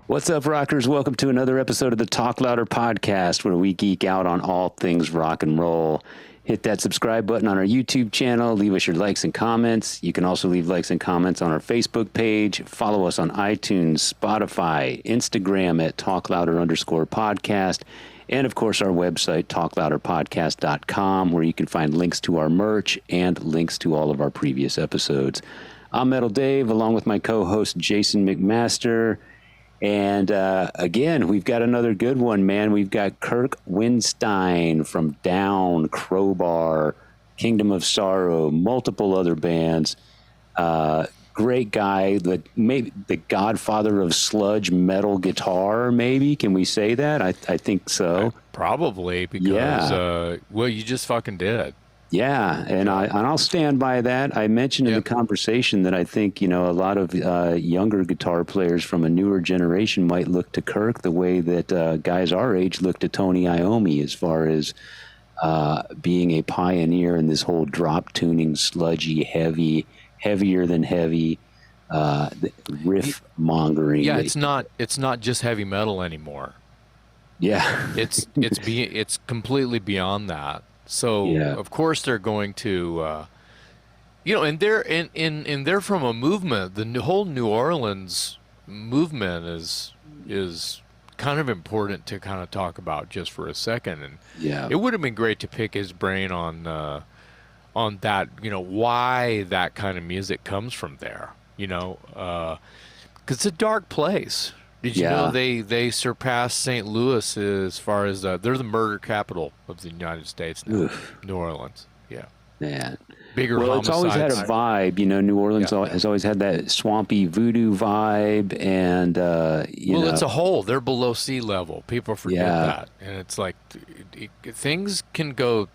What's up, rockers? Welcome to another episode of the Talk Louder podcast, where we geek out on all things rock and roll. Hit that subscribe button on our YouTube channel. Leave us your likes and comments. You can also leave likes and comments on our Facebook page. Follow us on iTunes, Spotify, Instagram at talklouder_podcast. And, of course, our website, talklouderpodcast.com, where you can find links to our merch and links to all of our previous episodes. I'm Metal Dave, along with my co-host, Jason McMaster. And again, we've got another good one, man. We've got Kirk Windstein from Down, Crowbar, Kingdom of Sorrow, multiple other bands. Great guy, maybe the godfather of sludge metal guitar, maybe. Can we say that? I think so. Probably, because, well, you just fucking did. Yeah, and I'll stand by that. I mentioned in the conversation that I think, a lot of younger guitar players from a newer generation might look to Kirk the way that guys our age look to Tony Iommi, as far as being a pioneer in this whole drop tuning, sludgy, heavier than heavy riff mongering. Yeah, it's not just heavy metal anymore. Yeah, it's completely beyond that. So of course they're going to, and they're from a movement. The whole New Orleans movement is kind of important to kind of talk about just for a second. And it would have been great to pick his brain on that, why that kind of music comes from there. Because it's a dark place. Did you know they surpassed St. Louis as far as they're the murder capital of the United States now? Oof. New Orleans, bigger. Well, it's always had a vibe, New Orleans has always had that swampy voodoo vibe, and well, it's a hole. They're below sea level. People forget that, and it's like things can go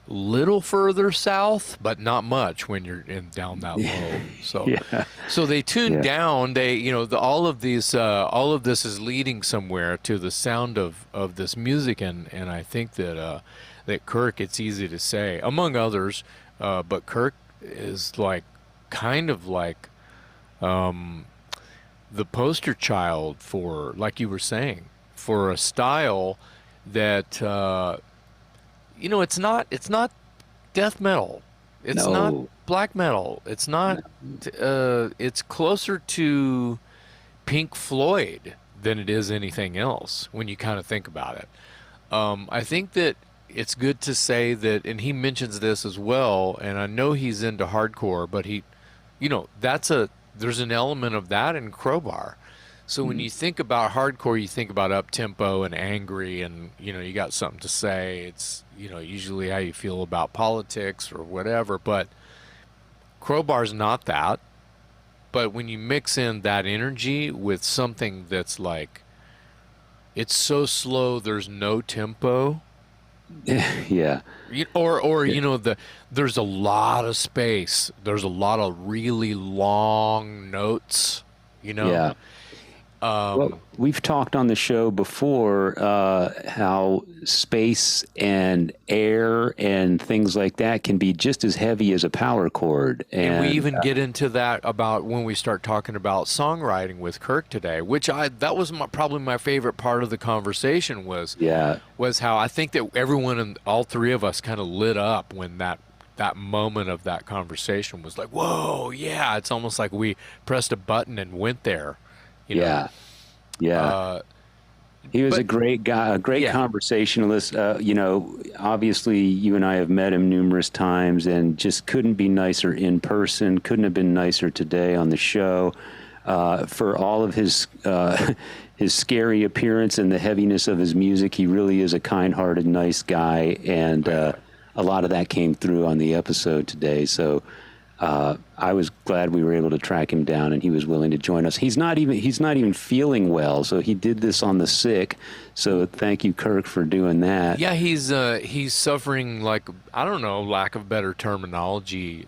little further south, but not much when you're down that low. So, so they tuned down. They, all of this is leading somewhere to the sound of this music, and I think that that Kirk, it's easy to say, among others, but Kirk is kind of like the poster child for, like you were saying, for a style that. It's not death metal. It's not black metal. It's not. It's closer to Pink Floyd than it is anything else when you kind of think about it. I think that it's good to say that, and he mentions this as well, and I know he's into hardcore, but there's an element of that in Crowbar. So when you think about hardcore, you think about up-tempo and angry, and, you got something to say. It's, usually how you feel about politics or whatever, but Crowbar's not that. But when you mix in that energy with something that's it's so slow, there's no tempo. There's a lot of space. There's a lot of really long notes, Well, we've talked on the show before how space and air and things like that can be just as heavy as a power chord. And we even get into that about when we start talking about songwriting with Kirk today, which that was probably my favorite part of the conversation was how I think that everyone and all three of us kind of lit up when that moment of that conversation was like, whoa, yeah, it's almost like we pressed a button and went there. He was a great guy, a great conversationalist. Obviously you and I have met him numerous times and just couldn't be nicer in person. Couldn't have been nicer today on the show. For all of his scary appearance and the heaviness of his music, he really is a kind-hearted, nice guy. And a lot of that came through on the episode today. So, I was glad we were able to track him down, and he was willing to join us. He's not even feeling well, so he did this on the sick. So thank you, Kirk, for doing that. Yeah, he's suffering, I don't know, lack of better terminology,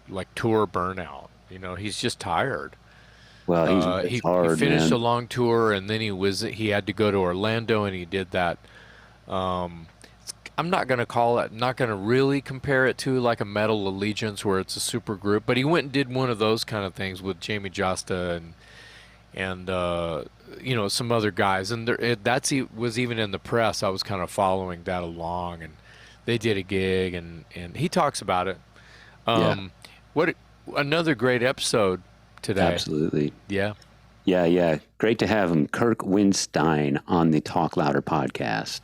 like tour burnout. He's just tired. Well, he finished a long tour, and then he had to go to Orlando, and he did that. I'm not going to really compare it to like a Metal Allegiance where it's a super group, but he went and did one of those kind of things with Jamie Josta, and and some other guys, and was even in the press. I was kind of following that along, and they did a gig, and he talks about it. What another great episode today. Absolutely. Yeah. Yeah. Great to have him, Kirk Windstein, on the Talk Louder podcast.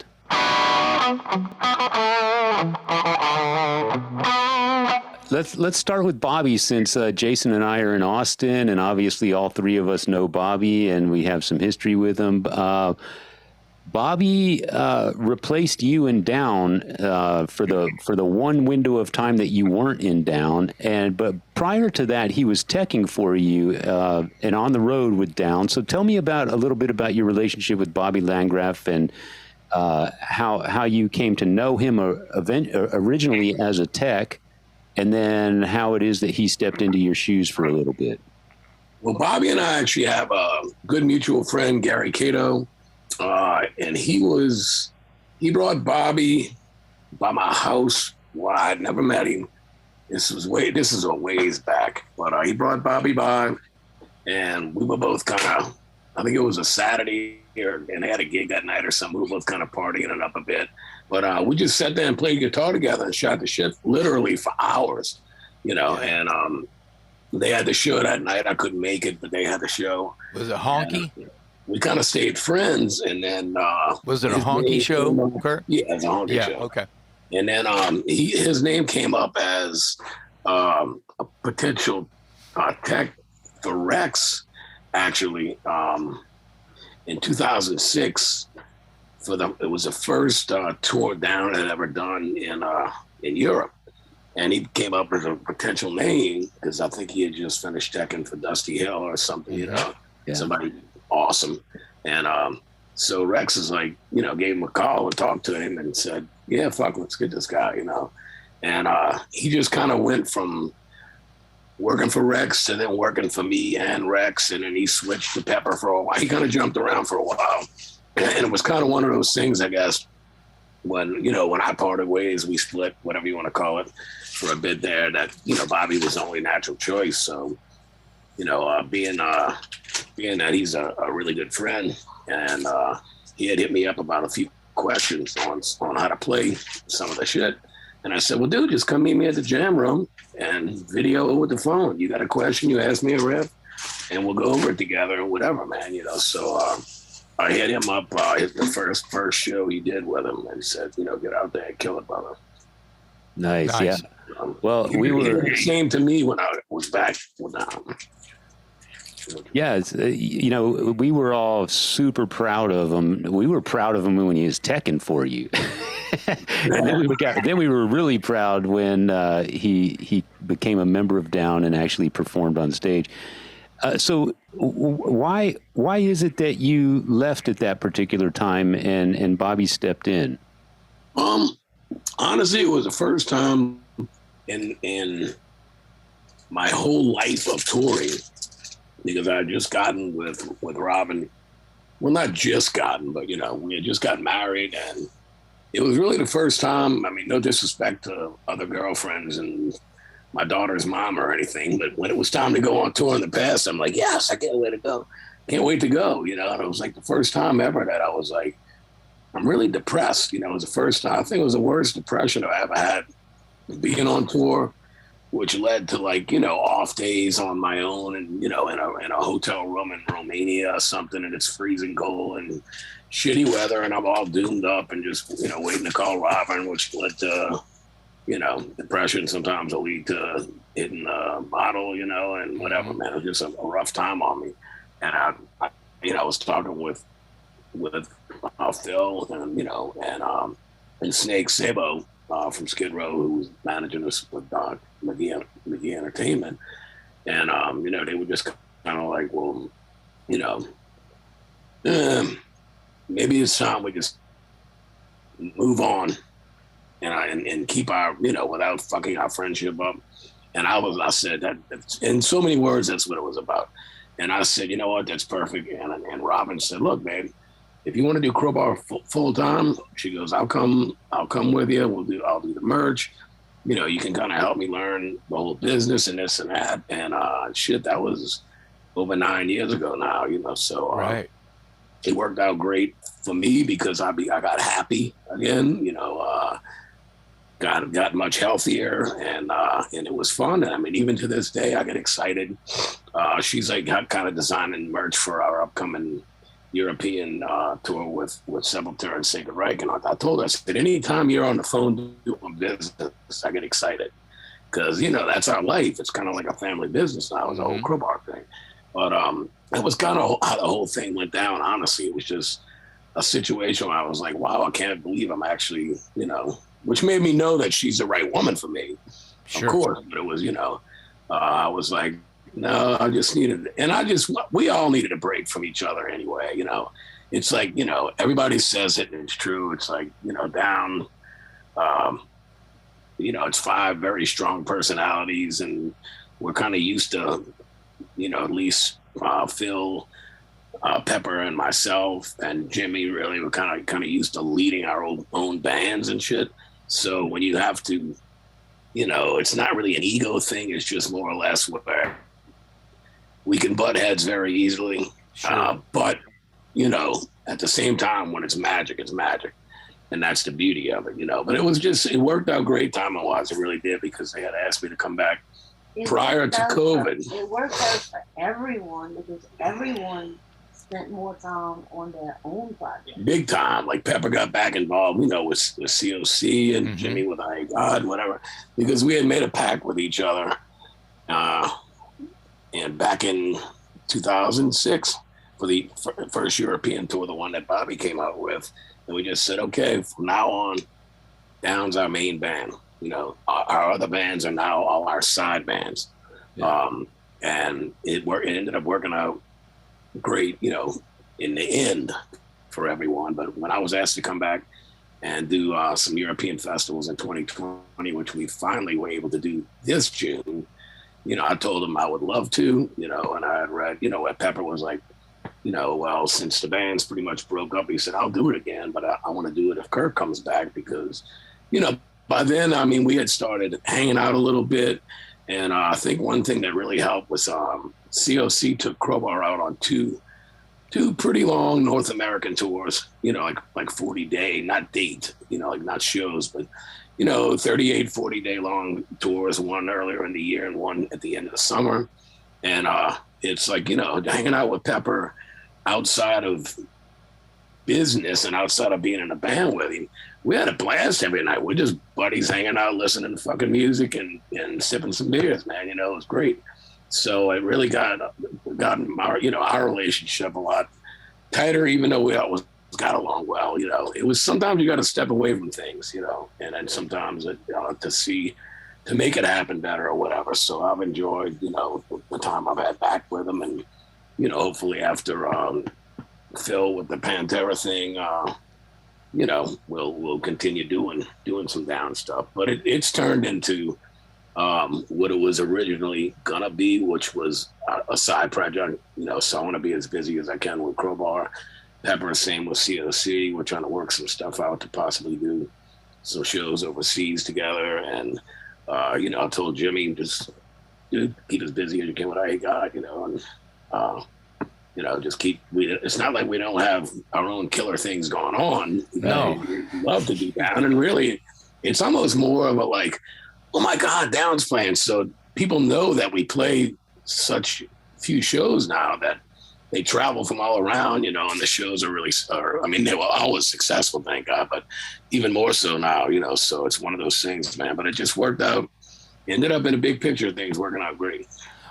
Let's start with Bobby, since Jason and I are in Austin, and obviously all three of us know Bobby, and we have some history with him. Bobby replaced you in Down for the one window of time that you weren't in Down, but prior to that, he was teching for you and on the road with Down. So tell me a little bit about your relationship with Bobby Landgraf, and how you came to know him originally as a tech, and then how it is that he stepped into your shoes for a little bit. Well, Bobby and I actually have a good mutual friend, Gary Cato, and he brought Bobby by my house. Well, I'd never met him. This is a ways back, but he brought Bobby by, and we were both kind of, I think it was a Saturday, and they had a gig that night or something. We were both kind of partying it up a bit. But we just sat there and played guitar together and shot the shit literally for hours, and they had the show that night. I couldn't make it, but they had the show. Was it honky? And, we kind of stayed friends, and then... was it a honky show, Kurt? Yeah, it was a honky show. Yeah, okay. And then his name came up as a potential tech for Rex, actually, in 2006. It was the first tour Down had ever done in Europe, and he came up as a potential name because I think he had just finished teching for Dusty Hill or something, somebody awesome. And so Rex is like, gave him a call and talked to him and said, yeah, fuck, let's get this guy, And he just kind of went from working for Rex to then working for me and Rex, and then he switched to Pepper for a while. He kind of jumped around for a while. And it was kind of one of those things, I guess, when I parted ways, we split, whatever you want to call it, for a bit there, that, Bobby was the only natural choice. So, being that he's a really good friend, and he had hit me up about a few questions on how to play some of the shit. And I said, well, dude, just come meet me at the jam room and video with the phone. You got a question, you ask me a riff, and we'll go over it together or whatever, man, So I hit him up the first show he did with him, and said, get out there and kill it, brother. Nice. Yeah. Well, we were the same to me when I was back with them. Yeah, it's, we were all super proud of him. We were proud of him when he was teching for you. And then we were really proud when he became a member of Down and actually performed on stage. So why is it that you left at that particular time and Bobby stepped in? Honestly, it was the first time in my whole life of touring, because I had just gotten with Robin. Well, not just gotten, but we had just gotten married, and it was really the first time. I mean, no disrespect to other girlfriends and my daughter's mom or anything, but when it was time to go on tour in the past, I'm like, yes, I can't wait to go. Can't wait to go, And it was like the first time ever that I was like, I'm really depressed. It was the first time. I think it was the worst depression I ever had being on tour, which led to off days on my own and, in a hotel room in Romania or something, and it's freezing cold and shitty weather, and I'm all doomed up and just, waiting to call Robin, which led to, depression sometimes will lead to hitting a bottle, and whatever, man. It was just a rough time on me. And I was talking with Phil and Snake Sabo from Skid Row, who was managing us with McGee Entertainment. And, they were just kind of like, well, maybe it's time we just move on and keep our, without fucking our friendship up. And I said that in so many words, that's what it was about. And I said, you know what, that's perfect. And Robin said, look, babe, if you want to do Crowbar full time, she goes, I'll come with you. I'll do the merch. You can kind of help me learn the whole business and this and that. And shit, that was over 9 years ago now, so right. It worked out great for me because I got happy again, got much healthier, and it was fun. And I mean, even to this day, I get excited. She's like kind of designing merch for our upcoming European tour with Sepultura and Sacred Reich. And I told her, I said, anytime you're on the phone doing business, I get excited because, that's our life. It's kind of like a family business now, it's a whole Crowbar thing. But it was kind of how the whole thing went down. Honestly, it was just a situation where I was like, wow, I can't believe I'm actually, which made me know that she's the right woman for me. Sure. Of course, but it was, I was like, no, I just needed, we all needed a break from each other anyway, It's like, everybody says it and it's true. It's like, Down, it's 5 very strong personalities, and we're kind of used to, at least Phil, Pepper, and myself and Jimmy really were kind of used to leading our own bands and shit. So when you have to, it's not really an ego thing. It's just more or less where we can butt heads very easily. Sure. But, at the same time, when it's magic, and that's the beauty of it, But it worked out great timing-wise. It really did, because they had asked me to come back prior to COVID. It worked out for everyone because everyone spent more time on their own project. Big time. Like Pepper got back involved, with COC, and Jimmy with I God, whatever, because we had made a pact with each other. And back in 2006 for the first European tour, the one that Bobby came out with, and we just said, okay, from now on, Down's our main band. Our other bands are now all our side bands. Yeah. And it ended up working out great, in the end for everyone. But when I was asked to come back and do some European festivals in 2020, which we finally were able to do this June, I told him I would love to, and I had read, what Pepper was like, well, since the band's pretty much broke up, he said, I'll do it again, but I want to do it if Kirk comes back because, by then, I mean, we had started hanging out a little bit. And I think one thing that really helped was COC took Crowbar out on two pretty long North American tours, like 40-day, not date, like not shows, but, 38, 40-day long tours, one earlier in the year and one at the end of the summer. And it's like, hanging out with Pepper outside of business and outside of being in a band with him, we had a blast every night. We're just buddies hanging out, listening to fucking music and sipping some beers, man. It was great. So it really got our relationship a lot tighter, even though we always got along well. It was sometimes you got to step away from things, and then sometimes to make it happen better or whatever. So I've enjoyed, the time I've had back with him, and hopefully after Phil with the Pantera thing, we'll continue doing some Down stuff. But it's turned into what it was originally gonna be, which was a side project. So I want to be as busy as I can with Crowbar. Pepper, same with COC. We're trying to work some stuff out to possibly do some shows overseas together. And I told Jimmy, just keep as busy as you can with I God, and just keep. It's not like we don't have our own killer things going on. No, we love to do Down, and really, it's almost more of a like, oh my God, Down's playing. So people know that we play such few shows now that they travel from all around, and the shows are really. They were always successful, thank God, but even more so now, So it's one of those things, man. But it just worked out. Ended up in a big picture of things working out great.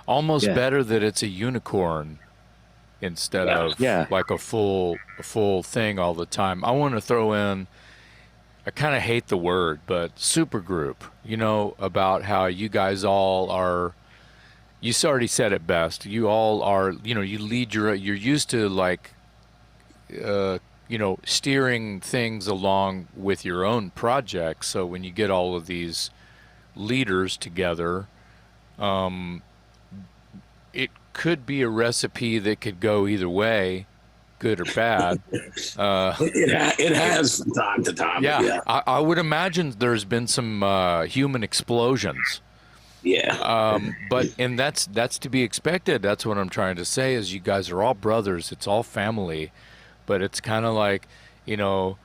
Almost better that it's a unicorn instead of like a full thing all the time. I want to throw in, I kind of hate the word, but supergroup, about how you guys all are, you already said it best. You all are, you lead you're used to like, steering things along with your own projects. So when you get all of these leaders together, it could be a recipe that could go either way, good or bad. It has from time to time. Yeah. I would imagine there's been some human explosions Yeah. And that's to be expected. That's what I'm trying to say is you guys are all brothers. It's all family, but it's kind of like, you know,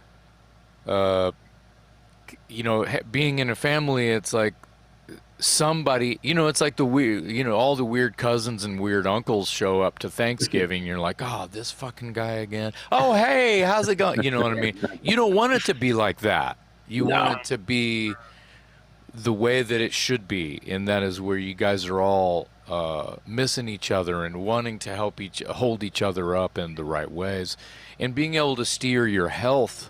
uh, being in a family. It's like somebody, it's like the weird, all the weird cousins and weird uncles show up to Thanksgiving. You're like, oh, this fucking guy again. Oh, hey, how's it going? You know what I mean? You don't want it to be like that. You No. want it to be the way that it should be, and that is where you guys are all missing each other and wanting to hold each other up in the right ways, and being able to steer your health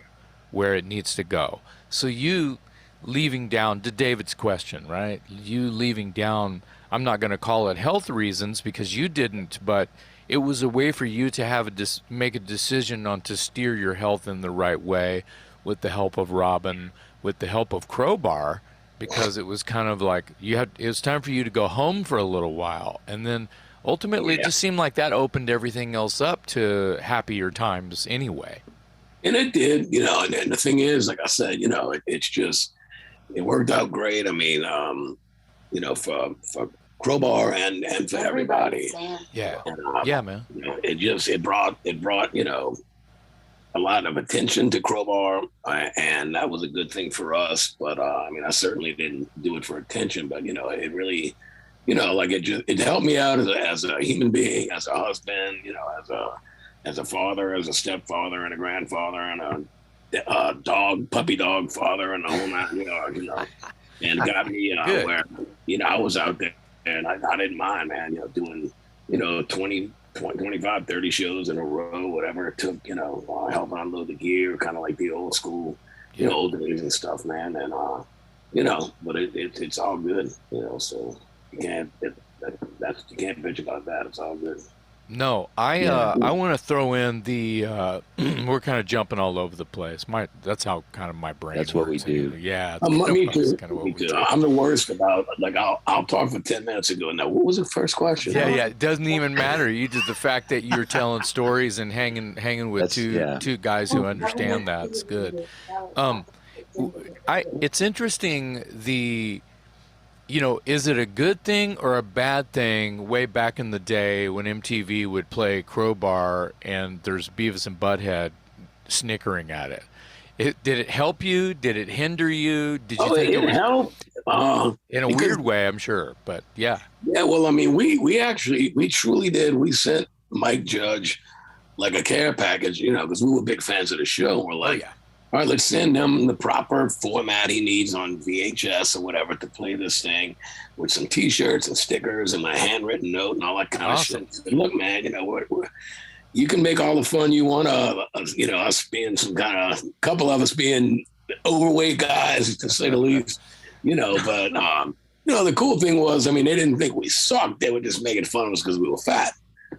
where it needs to go. So you leaving down to David's question, right? You leaving down, I'm not going to call it health reasons because you didn't, but it was a way for you to have make a decision on to steer your health in the right way with the help of Robin, with the help of Crowbar, because it was kind of like it was time for you to go home for a little while. And then ultimately it just seemed like that opened everything else up to happier times anyway. And it did, and the thing is, like I said, it's just, it worked out great. I mean, for Crowbar and for everybody. Yeah. And, Yeah, man. It brought, a lot of attention to Crowbar, and that was a good thing for us. But I certainly didn't do it for attention. But it really, it helped me out as a human being, as a husband, as a father, as a stepfather, and a grandfather, and a puppy dog father, and the whole nine, and got me where I was out there, and I didn't mind, man, doing 20, 25, 30 shows in a row, whatever it took, helping unload the gear, kind of like the old school, old days and stuff, man. And, but it's all good, so you can't bitch about that. It's all good. No, I want to throw in the we're kind of jumping all over the place. That's how kind of my brain. That's what we do. Yeah, me too. I'm the worst about I'll talk for 10 minutes and go, now what was the first question? Yeah, it doesn't even matter. You just the fact that you're telling stories and hanging with two guys who understand that's good. It's interesting is it a good thing or a bad thing way back in the day when MTV would play Crowbar and there's Beavis and Butthead snickering at it? Did it help you? Did it hinder you? Did you think it helped? In a weird way, I'm sure, but yeah. Yeah, well, we truly did. We sent Mike Judge like a care package, because we were big fans of the show. We're like, all right, let's send him the proper format he needs on VHS or whatever to play this thing with some T-shirts and stickers and my handwritten note and all that kind of shit. And look, man, you can make all the fun you want of, us being some kind of, couple of us being overweight guys, to say the least, but, the cool thing was, they didn't think we sucked. They were just making fun of us because we were fat.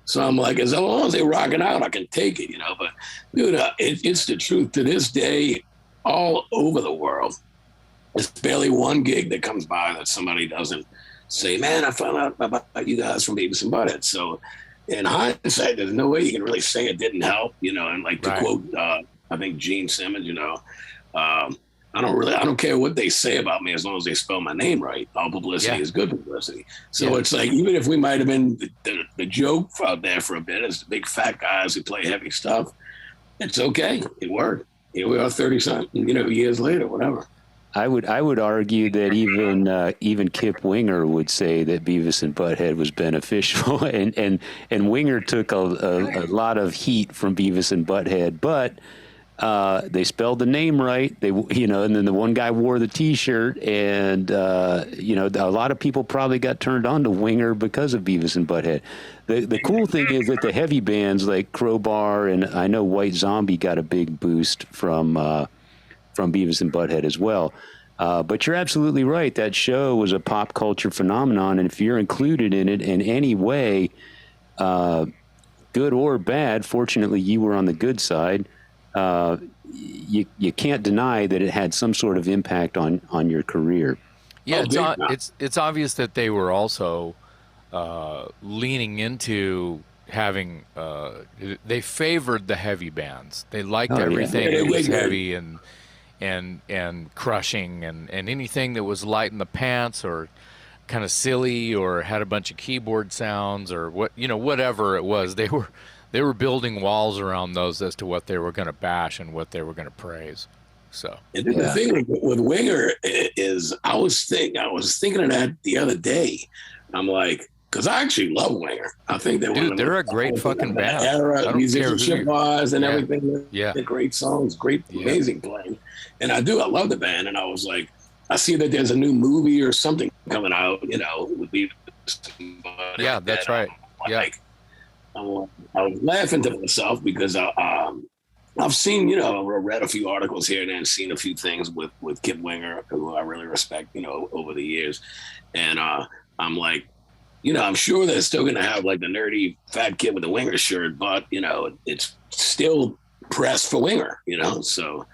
So I'm like, as long as they're rocking out, I can take it, But, dude, it's the truth. To this day, all over the world, there's barely one gig that comes by that somebody doesn't say, man, I found out about you guys from Beavis and Butthead. So in hindsight, there's no way you can really say it didn't help, and like to quote, I think Gene Simmons, I don't care what they say about me as long as they spell my name right. All publicity is good publicity. So it's like, even if we might have been the joke out there for a bit as the big fat guys who play heavy stuff, it's okay. It worked. Here we are 30-something, years later, whatever. I would argue that even Kip Winger would say that Beavis and Butthead was beneficial, and Winger took a lot of heat from Beavis and Butthead, but they spelled the name right. And then the one guy wore the T-shirt, and a lot of people probably got turned on to Winger because of Beavis and Butthead. The cool thing is that the heavy bands like Crowbar and I know White Zombie got a big boost from Beavis and Butthead as well. But you're absolutely right. That show was a pop culture phenomenon, and if you're included in it in any way, good or bad, fortunately you were on the good side. You can't deny that it had some sort of impact on your career. Yeah, it's obvious that they were also leaning into having. They favored the heavy bands. They liked everything that was heavy and crushing and anything that was light in the pants or kind of silly or had a bunch of keyboard sounds or whatever it was. They were building walls around those as to what they were going to bash and what they were going to praise. So and the thing with Winger is, I was thinking of that the other day. I'm like, because I actually love Winger. I think they're a great fucking band. Era, musicianship wise and everything. Yeah, they're great songs, great, amazing playing. And I love the band. And I was like, I see that there's a new movie or something coming out, with me. Yeah, that's right. I was laughing to myself because I've seen, read a few articles here and then, seen a few things with Kip Winger, who I really respect, over the years. And I'm like, I'm sure they're still going to have like the nerdy fat kid with the Winger shirt, but, it's still pressed for Winger, So,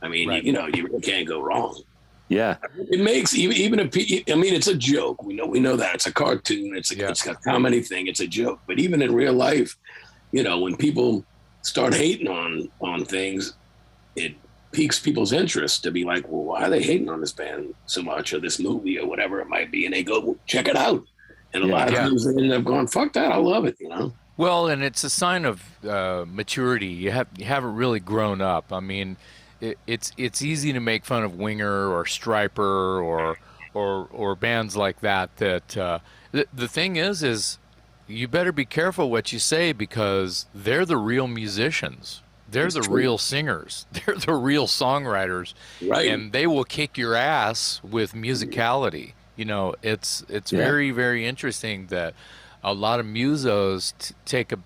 I mean, right. You really can't go wrong. Yeah. It makes, even if, it's a joke. We know that. It's a cartoon. It's a comedy thing. It's a joke. But even in real life, when people start hating on things, it piques people's interest to be like, well, why are they hating on this band so much, or this movie, or whatever it might be? And they go, well, check it out. And a lot of times they end up going, fuck that, I love it, Well, and it's a sign of maturity. You haven't really grown up. I mean, it's easy to make fun of Winger or Stryper or bands like that. The thing is you better be careful what you say, because they're the real musicians. They're the real singers. They're the real songwriters. Right. And they will kick your ass with musicality. It's very, very interesting that a lot of musos take it.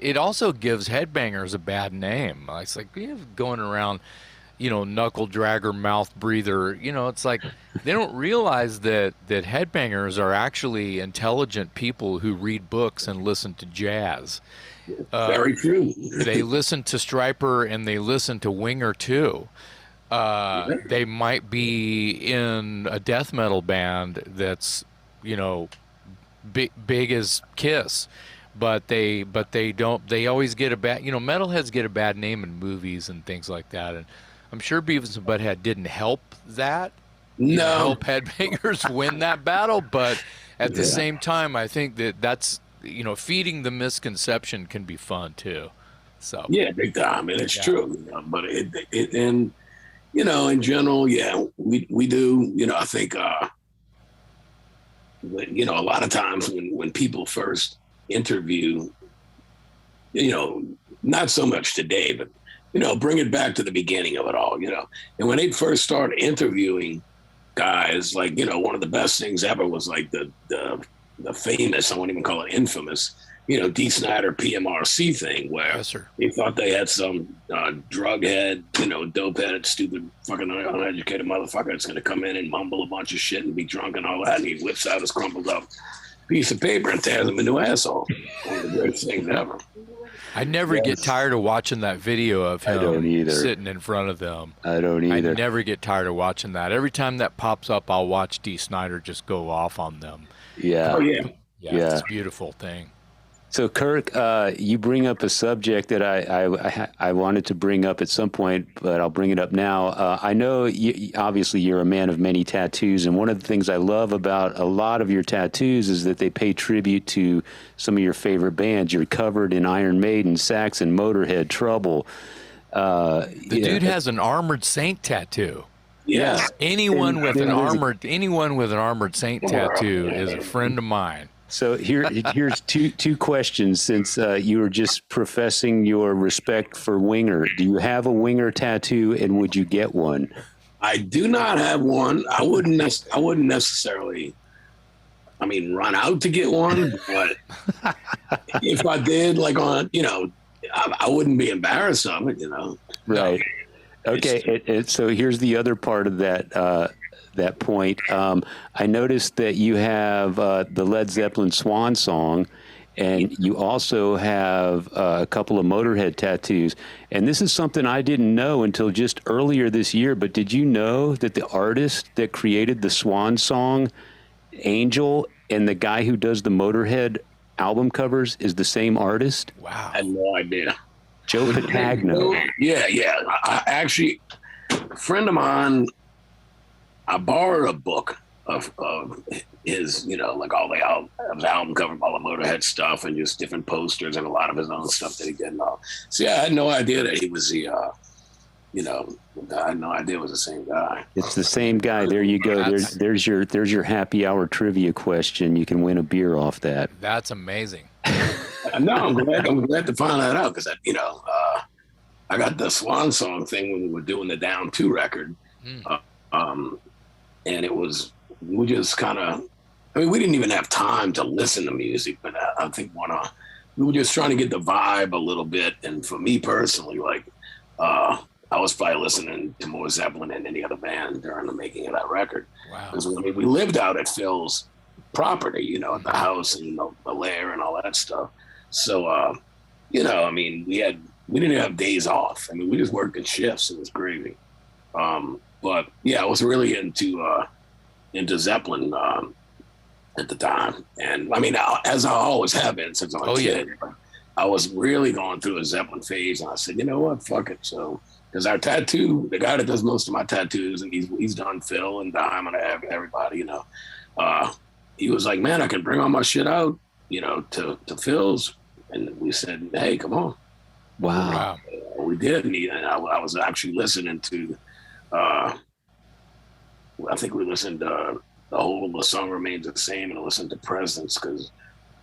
It also gives headbangers a bad name. It's like going around, knuckle dragger, mouth breather. It's like they don't realize that headbangers are actually intelligent people who read books and listen to jazz. Very true. They listen to Stryper and they listen to Winger too. They might be in a death metal band that's, big as Kiss, but they don't. They always get a bad. Metalheads get a bad name in movies and things like that. And I'm sure Beavis and Butthead didn't help that. Help headbangers win that battle, but at the same time, I think that's feeding the misconception can be fun too. So big time, and it's true. But in general, we do. I think a lot of times when people first interview, not so much today, but bring it back to the beginning of it all. And when they first started interviewing guys, like one of the best things ever was like the famous, I won't even call it infamous, D. Snyder PMRC thing, where they thought they had some drug head, dope head, stupid, fucking uneducated motherfucker that's going to come in and mumble a bunch of shit and be drunk and all that. And he whips out his crumpled up piece of paper and tears him into asshole. One of the greatest things ever. I never get tired of watching that video of him sitting in front of them. I don't either. I never get tired of watching that. Every time that pops up, I'll watch D. Snyder just go off on them. Yeah. Oh, yeah. It's a beautiful thing. So, Kirk, you bring up a subject that I wanted to bring up at some point, but I'll bring it up now. I know, obviously, you're a man of many tattoos, and one of the things I love about a lot of your tattoos is that they pay tribute to some of your favorite bands. You're covered in Iron Maiden, Saxon, Motorhead, Trouble. The dude has an Armored Saint tattoo. Yeah. Anyone with an Armored Saint tattoo is a friend of mine. So here's two questions, since you were just professing your respect for Winger. Do you have a Winger tattoo, and would you get one? I do not have one. I wouldn't necessarily, run out to get one, but if I did, like on, I wouldn't be embarrassed of it, Right. Okay. So here's the other part of that point. I noticed that you have the Led Zeppelin Swan Song, and you also have a couple of Motorhead tattoos. And this is something I didn't know until just earlier this year, but did you know that the artist that created the Swan Song, Angel, and the guy who does the Motorhead album covers is the same artist? Wow. I had no idea. Joe Patagno. Yeah. I actually, a friend of mine, I borrowed a book of his, you know, like all the album cover, all the Motorhead stuff, and just different posters and a lot of his own stuff that he did. And all. So yeah, I had no idea that he was the, you know, I had no idea it was the same guy. It's the same guy. There you go. There's your happy hour trivia question. You can win a beer off that. That's amazing. No, I'm glad to find that out because, you know, I got the Swan Song thing when we were doing the Down 2 record. And it was, we just kind of, I mean, we didn't even have time to listen to music, but I think we were just trying to get the vibe a little bit. And for me personally, like, I was probably listening to more Zeppelin than any other band during the making of that record. Wow. Because I mean, we lived out at Phil's property, you know, at the house and the lair and all that stuff. So, you know, I mean, we didn't have days off. I mean, we just worked in shifts. It was gravy. But yeah, I was really into Zeppelin at the time. And I mean, as I always have been since I was a kid. Yeah. I was really going through a Zeppelin phase, and I said, you know what, fuck it. So, because our tattoo, the guy that does most of my tattoos, and he's done Phil and Dime and everybody, you know, he was like, man, I can bring all my shit out, you know, to Phil's. And we said, hey, come on. Wow. We did. And I was actually listening to, I think we listened to the whole of The Song Remains the Same, and I listened to Presence, because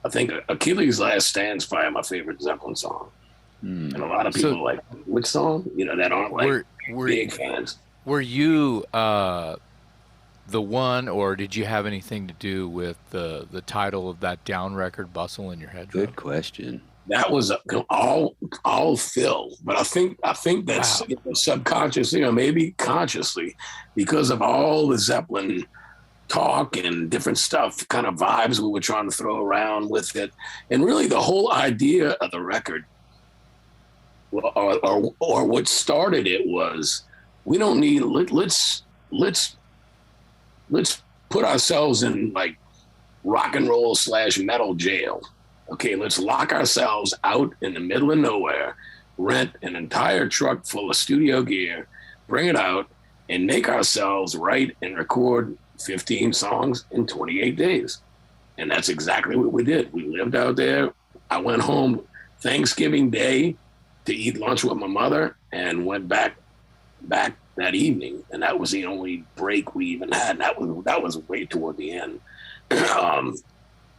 I think Achilles' Last Stand's probably my favorite Zeppelin song. And a lot of people like, which song? You know, that aren't like big fans. Were you the one, or did you have anything to do with the title of that Down record, Bustle in Your Head? Good question. That was all Phil, but I think that's subconsciously or maybe consciously, because of all the Zeppelin talk and different stuff, kind of vibes we were trying to throw around with it, and really the whole idea of the record, or what started it was, we don't need let's put ourselves in like rock and roll / metal jail. Okay, let's lock ourselves out in the middle of nowhere, rent an entire truck full of studio gear, bring it out, and make ourselves write and record 15 songs in 28 days. And that's exactly what we did. We lived out there. I went home Thanksgiving Day to eat lunch with my mother and went back that evening. And that was the only break we even had. And that was way toward the end.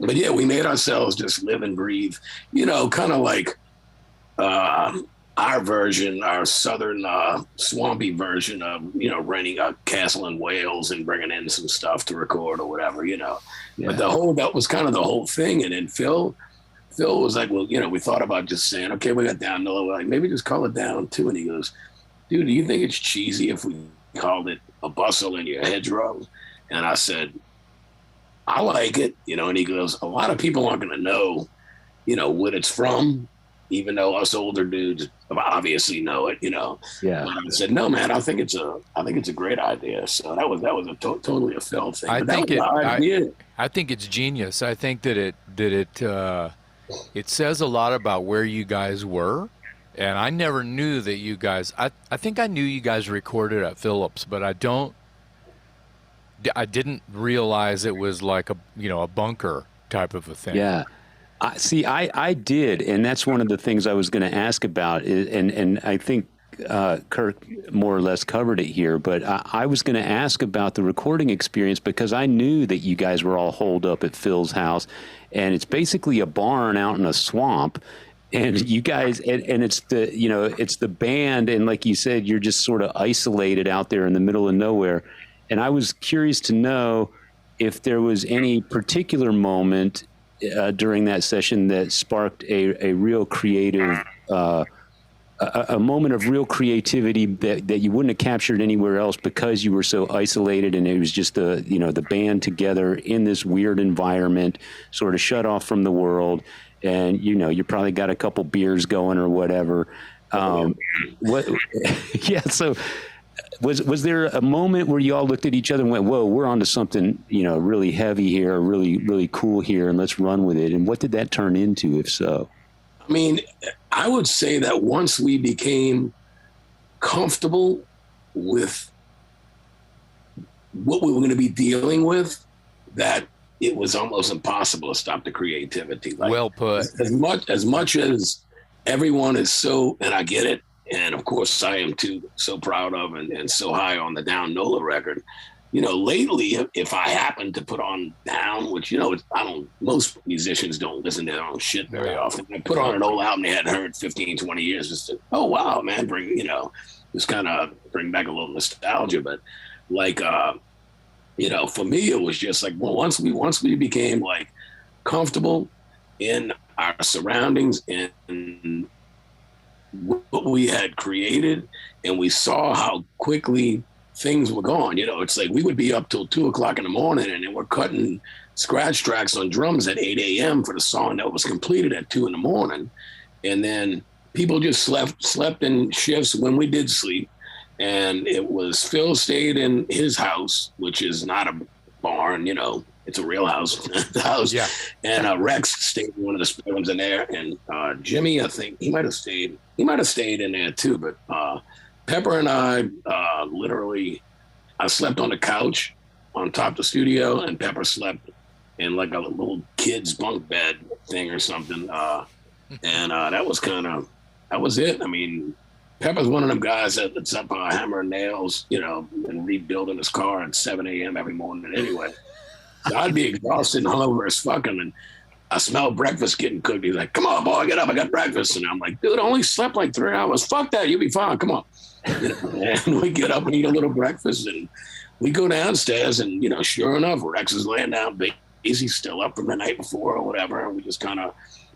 But yeah, we made ourselves just live and breathe, you know, kind of like our version, our southern swampy version of, you know, renting a castle in Wales and bringing in some stuff to record or whatever, you know. Yeah. But that was kind of the whole thing. And then Phil was like, well, you know, we thought about just saying, okay, we got Down low, like maybe just call it Down 2. And he goes, dude, do you think it's cheesy if we called it A Bustle in Your Hedgerow? And I said, I like it, you know. And he goes, a lot of people aren't going to know, you know, what it's from, even though us older dudes obviously know it, you know. Yeah. And I said, no, man, I think it's a great idea. So that was a totally a Phil thing. I think it's genius. I think that it says a lot about where you guys were. And I never knew that you guys, I think I knew you guys recorded at Phillips, but I didn't realize it was like a bunker type of a thing. Yeah. I did, and that's one of the things I was going to ask about, and I think Kirk more or less covered it here, but I was going to ask about the recording experience, because I knew that you guys were all holed up at Phil's house, and it's basically a barn out in a swamp, and you guys, and it's the band, and like you said, you're just sort of isolated out there in the middle of nowhere. And I was curious to know if there was any particular moment during that session that sparked a real creative, a moment of real creativity that you wouldn't have captured anywhere else, because you were so isolated, and it was just the band together in this weird environment, sort of shut off from the world, and you probably got a couple beers going or whatever. So. Was there a moment where you all looked at each other and went, whoa, we're onto something, really heavy here, really, really cool here, and let's run with it? And what did that turn into, if so? I mean, I would say that once we became comfortable with what we were going to be dealing with, that it was almost impossible to stop the creativity. Like, well put. As much as everyone is so, and I get it, and of course I am too, so proud of and so high on the Down NOLA record. You know, lately, if I happen to put on Down, which, you know, most musicians don't listen to their own shit very often. I put on an old album they hadn't heard 15, 20 years, just to, oh, wow, man, just kind of bring back a little nostalgia. But like, you know, for me, it was just like, well, once we became like comfortable in our surroundings and what we had created, and we saw how quickly things were gone. You know, it's like we would be up till 2:00 in the morning, and then we're cutting scratch tracks on drums at 8 a.m. for the song that was completed at 2 in the morning. And then people just slept in shifts when we did sleep. And it was Phil stayed in his house, which is not a barn, you know, it's a real house. The house. Yeah. And Rex stayed in one of the spare rooms in there. And Jimmy, I think he might have stayed in there too. But Pepper and I literally, I slept on the couch on top of the studio, and Pepper slept in like a little kid's bunk bed thing or something. And that was it. I mean, Pepper's one of them guys that's up hammering nails, you know, and rebuilding his car at 7 a.m. every morning anyway. So I'd be exhausted and hungover as fucking, and I smell breakfast getting cooked. He's like, come on, boy, get up, I got breakfast. And I'm like, dude, I only slept like 3 hours. Fuck that, you'll be fine, come on. You know, and we get up and eat a little breakfast, and we go downstairs, and, you know, sure enough, Rex is laying down, he's still up from the night before or whatever. And we just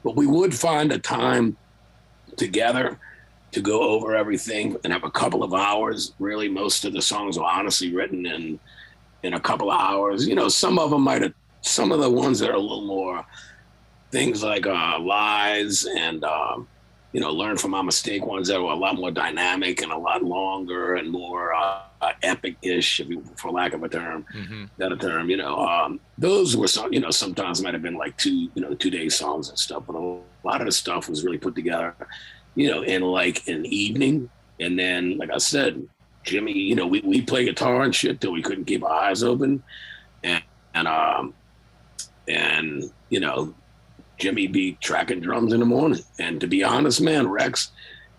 but we would find a time together to go over everything and have a couple of hours. Really, most of the songs were honestly written in a couple of hours. You know, some of them some of the ones that are a little more things like Lies and, you know, Learn from My Mistake, ones that were a lot more dynamic and a lot longer and more epic-ish, for lack of a term, better term, you know. Those were some, you know, sometimes might have been like 2-day songs and stuff, but a lot of the stuff was really put together, you know, in like an evening. And then, like I said, Jimmy, you know, we play guitar and shit till we couldn't keep our eyes open. And you know, Jimmy be tracking drums in the morning. And to be honest, man, Rex,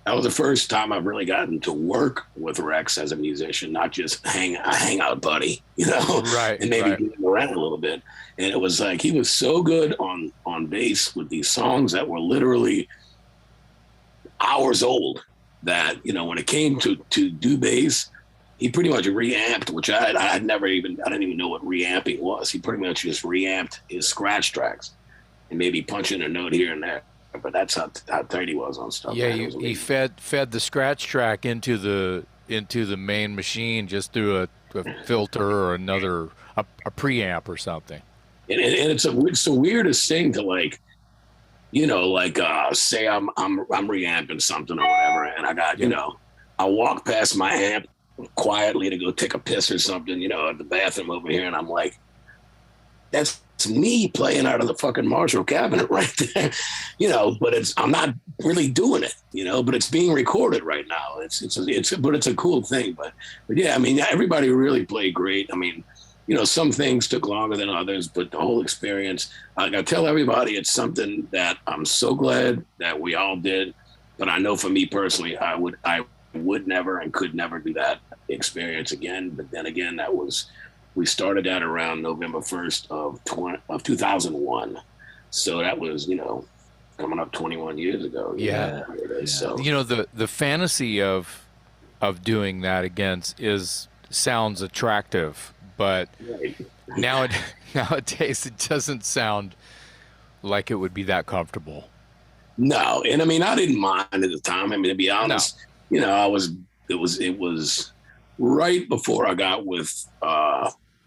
that was the first time I've really gotten to work with Rex as a musician, not just a hangout buddy, you know, right, and maybe get him around a little bit. And it was like, he was so good on bass with these songs that were literally hours old, that, you know, when it came to do bass, he pretty much reamped, which I didn't even know what reamping was. He pretty much just reamped his scratch tracks and maybe punching a note here and there. But that's how tight he was on stuff. Yeah, he fed the scratch track into the main machine just through a filter or a preamp or something. And it's the weirdest thing to, like, you know, like say I'm reamping something or whatever, and I got, you know, I walk past my amp quietly to go take a piss or something, you know, at the bathroom over here, and I'm like, that's me playing out of the fucking Marshall cabinet right there, you know. But I'm not really doing it, you know. But it's being recorded right now. But it's a cool thing. But yeah, I mean, everybody really played great. I mean, you know, some things took longer than others, but the whole experience, like I tell everybody, it's something that I'm so glad that we all did. But I know for me personally, I would never and could never do that experience again. But then again, we started that around November 1st of 2001. So that was, you know, coming up 21 years ago. Yeah. So, you know, the fantasy of doing that again sounds attractive, but nowadays it doesn't sound like it would be that comfortable. No, and I mean, I didn't mind at the time. I mean, to be honest, you know, it was right before I got with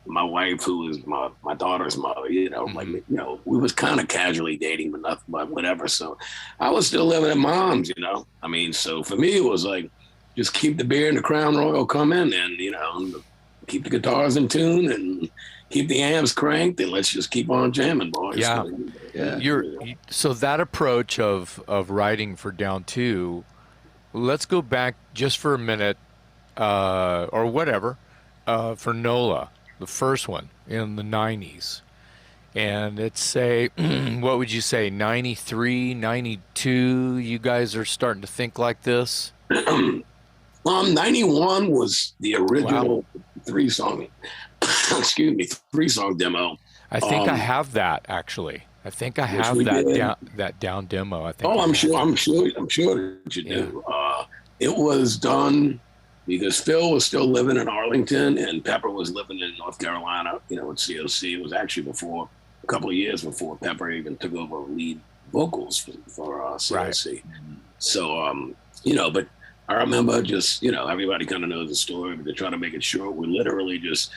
my wife, who is my daughter's mother. You know, like, you know, we was kind of casually dating, but nothing, but whatever. So I was still living at mom's. You know, I mean, so for me, it was like, just keep the beer and the Crown Royal coming, and, you know, keep the guitars in tune and keep the amps cranked, and let's just keep on jamming, boys. Yeah. So that approach of writing for Down 2, let's go back just for a minute, or whatever, for NOLA. the first one in the 90s. And it's say, what would you say, 93, 92, you guys are starting to think like this? 91 was the original Wow. three-song, three-song demo. I think I have that, actually. I think I have we that did. down demo. I think. Oh, I I'm have sure that. that you do. It was done because Phil was still living in Arlington and Pepper was living in North Carolina, with COC. It was actually a couple of years before Pepper even took over lead vocals for COC. Right. So, but I remember just, everybody kind of knows the story, but to try to make it short, we literally just,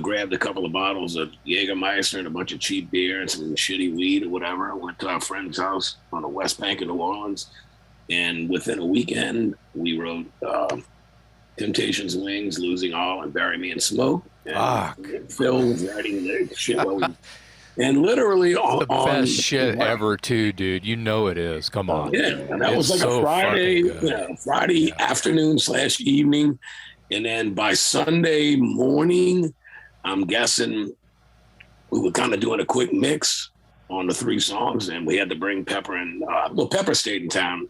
grabbed a couple of bottles of Jägermeister and a bunch of cheap beer and some shitty weed or whatever. I went to our friend's house on the West Bank of New Orleans. And within a weekend, we wrote Temptations' Wings, Losing All, and Bury Me in Smoke. And Phil was writing the shit and literally the best shit ever too, dude. You know it is. Come on. Yeah, and that was like a Friday afternoon / evening. And then by Sunday morning, I'm guessing we were kind of doing a quick mix on the three songs, and we had to bring Pepper in. Pepper stayed in town.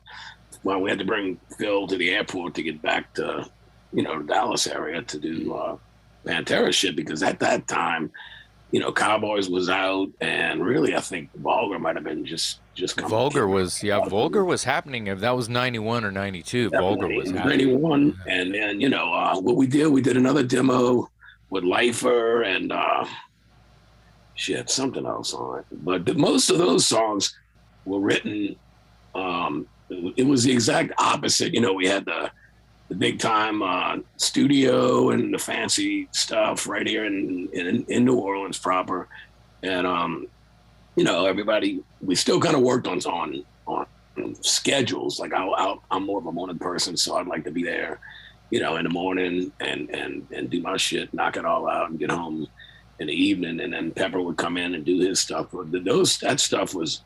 Well, we had to bring Phil to the airport to get back to, the Dallas area to do Pantera shit, because at that time, Cowboys was out, and really, I think Vulgar might have been just coming. Vulgar was happening. If that was 91 or 92, Vulgar was happening. 91, and then what we did another demo with Lifer and something else on it. But most of those songs were written. It was the exact opposite. We had the big time studio and the fancy stuff right here in New Orleans proper, and everybody, we still kind of worked on schedules. Like I'm more of a morning person, so I'd like to be there, in the morning and do my shit, knock it all out, and get home in the evening. And then Pepper would come in and do his stuff. But that stuff was,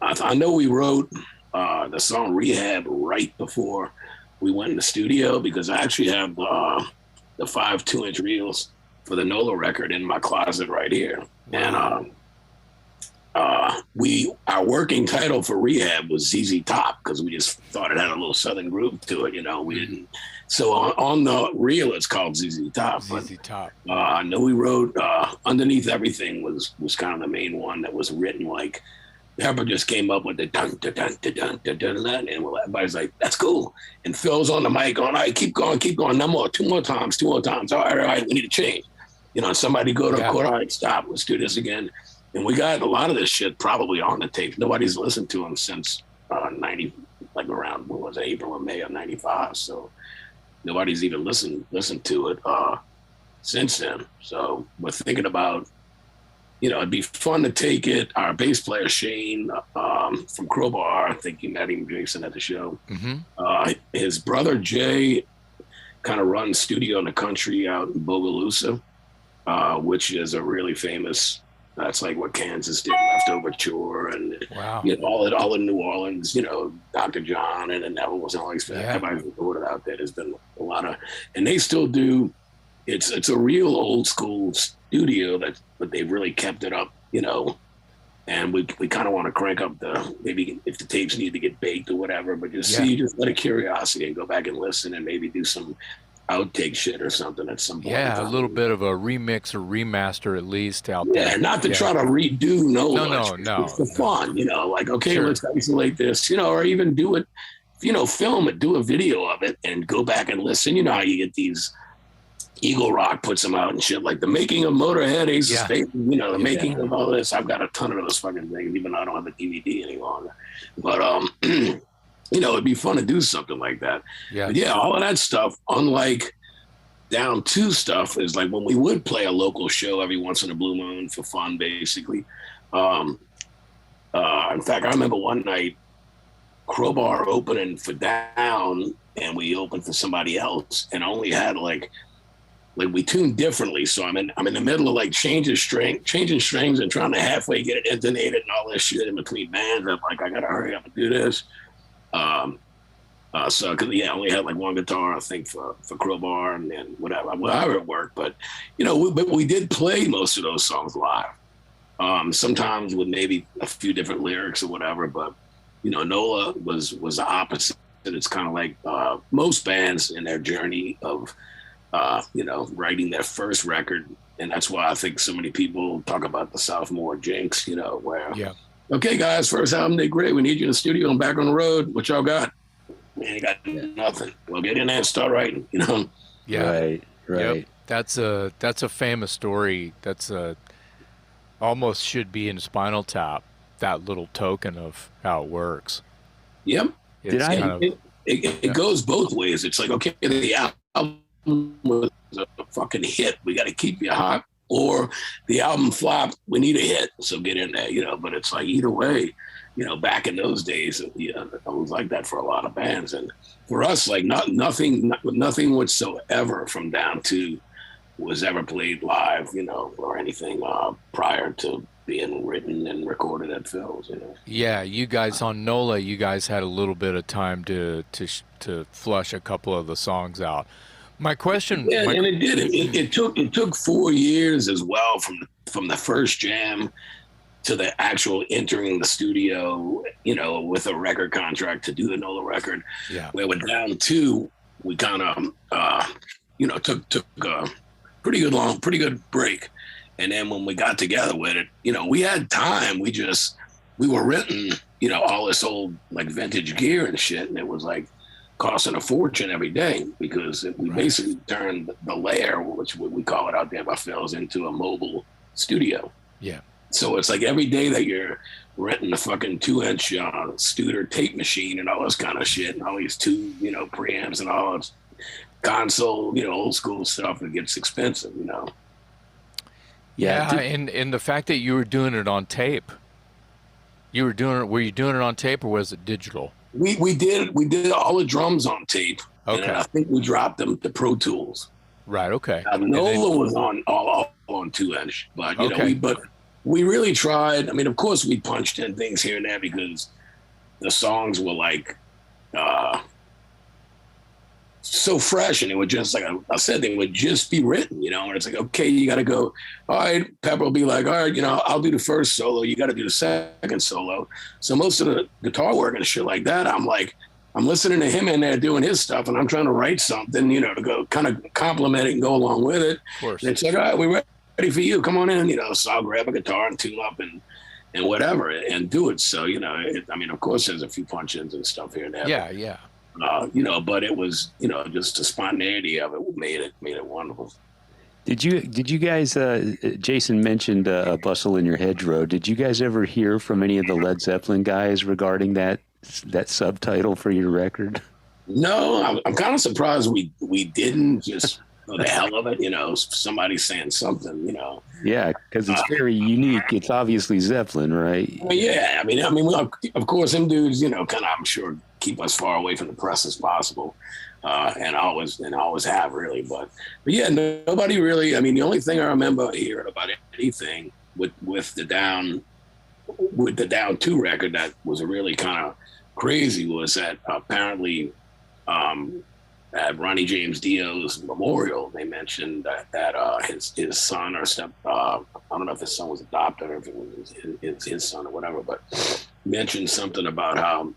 I know we wrote the song Rehab right before we went in the studio, because I actually have the 5 2-inch reels for the NOLA record in my closet right here. Wow. And our working title for Rehab was ZZ Top, because we just thought it had a little Southern groove to it. We didn't. So on the reel, it's called ZZ Top. ZZ Top. I know we wrote Underneath Everything was kind of the main one that was written like. Pepper just came up with the dun dun dun dun dun dun dun, dun, and everybody's like, "That's cool." And Phil's on the mic going, "All right, keep going, no more, two more times. All right, we need to change." Somebody go to court. All right, stop. Let's do this again. And we got a lot of this shit probably on the tape. Nobody's listened to them since 90, like around April or May of '95. So nobody's even listened to it since then. So we're thinking about. It'd be fun to take it. Our bass player, Shane, from Crowbar, I think you met him, Jason, at the show. Mm-hmm. His brother, Jay, kind of runs studio in the country out in Bogalusa, which is a really famous, that's like what Kansas did, Leftover Tour, and all in New Orleans, Dr. John, and the Neville was always everybody's recorded out there. There's been a lot of, and they still do, it's a real old school studio but they've really kept it up, and we kind of want to crank up maybe if the tapes need to get baked or whatever, but just out of curiosity and go back and listen and maybe do some outtake shit or something at some point. Yeah, a little bit of a remix or remaster at least out there. Yeah, not to try to redo No. It's the fun, like, okay, let's isolate this, or even do it, film it, do a video of it and go back and listen. How you get these Eagle Rock puts them out and shit, like the making of Motorhead, Ace of Spades, the making of all this. I've got a ton of those fucking things, even though I don't have a DVD any longer. But it'd be fun to do something like that. Yeah, but all of that stuff, unlike Down 2 stuff, is like when we would play a local show every once in a blue moon for fun, basically. In fact, I remember one night Crowbar opening for Down, and we opened for somebody else, and only had like we tuned differently. So I'm in the middle of like changing strings and trying to halfway get it intonated and all this shit in between bands. I'm like, I gotta hurry up and do this. So, cause yeah, I only had like one guitar, I think, for Crowbar and then whatever, however it worked. But, you know, we did play most of those songs live. Sometimes with maybe a few different lyrics or whatever, but, you know, NOLA was the opposite. It's kind of like most bands in their journey of, you know, writing their first record. And that's why I think so many people talk about the sophomore jinx, you know, where, okay, guys, first album, they great. We need you in the studio and back on the road. What y'all got? Man, you got nothing. Well, get in there and start writing, you know? Yeah. Right. Yep. That's a famous story. That's almost should be in Spinal Tap, that little token of how it works. Yep. It goes both ways. It's like, okay, the album was a fucking hit. We got to keep you hot. Or the album flopped. We need a hit. So get in there, you know? But it's like either way. You know, back in those days, you know, it was like that for a lot of bands. And for us, like nothing whatsoever from Down 2 was ever played live, you know, or anything prior to being written and recorded at Phil's, you know. Yeah, you guys on NOLA, you guys had a little bit of time to flush a couple of the songs out. My question, and it did. It took 4 years as well from the first jam to the actual entering the studio, you know, with a record contract to do the NOLA record. Yeah. Where with Down 2, we kind of, you know, took a pretty good break. And then when we got together with it, you know, we had time. We were renting, you know, all this old like vintage gear and shit. And it was like costing a fortune every day because we basically turned the lair, which we call it out there by Phil's, into a mobile studio. Yeah. So it's like every day that you're renting a fucking 2-inch Stuart tape machine and all this kind of shit and all these tube, you know, preamps and all this console, you know, old school stuff, it gets expensive, you know. Yeah, and the fact that you were doing it on tape, were you doing it on tape or was it digital? We did all the drums on tape. Okay. And I think we dropped them to Pro Tools. Right. Okay. NOLA was on all on 2-inch, but you know, we really tried. I mean, of course, we punched in things here and there because the songs were like so fresh, and it would just, like I said, they would just be written, you know. And it's like, okay, you got to go. All right, Pepper will be like, all right, you know, I'll do the first solo. You got to do the second solo. So most of the guitar work and shit like that, I'm listening to him in there doing his stuff, and I'm trying to write something, you know, to go kind of compliment it and go along with it. Of course. And it's like, all right, we're ready for you. Come on in, you know. So I'll grab a guitar and tune up and whatever and do it. So, you know, I mean, of course, there's a few punch-ins and stuff here and there. Yeah, yeah. You know, but it was, you know, just the spontaneity of it made it wonderful. Did you guys? Jason mentioned a bustle in your hedgerow. Did you guys ever hear from any of the Led Zeppelin guys regarding that subtitle for your record? No, I'm kind of surprised we didn't, just for the hell of it, you know, somebody saying something, you know. Yeah, because it's very unique. It's obviously Zeppelin, right? Yeah, I mean, of course, them dudes, you know, kind of, I'm sure, keep us far away from the press as possible, and always have, really. But yeah, nobody really. I mean, the only thing I remember hearing about anything with the Down 2 record that was really kind of crazy was that apparently at Ronnie James Dio's memorial, they mentioned that his son or step, I don't know if his son was adopted or if it was his son or whatever, but mentioned something about how,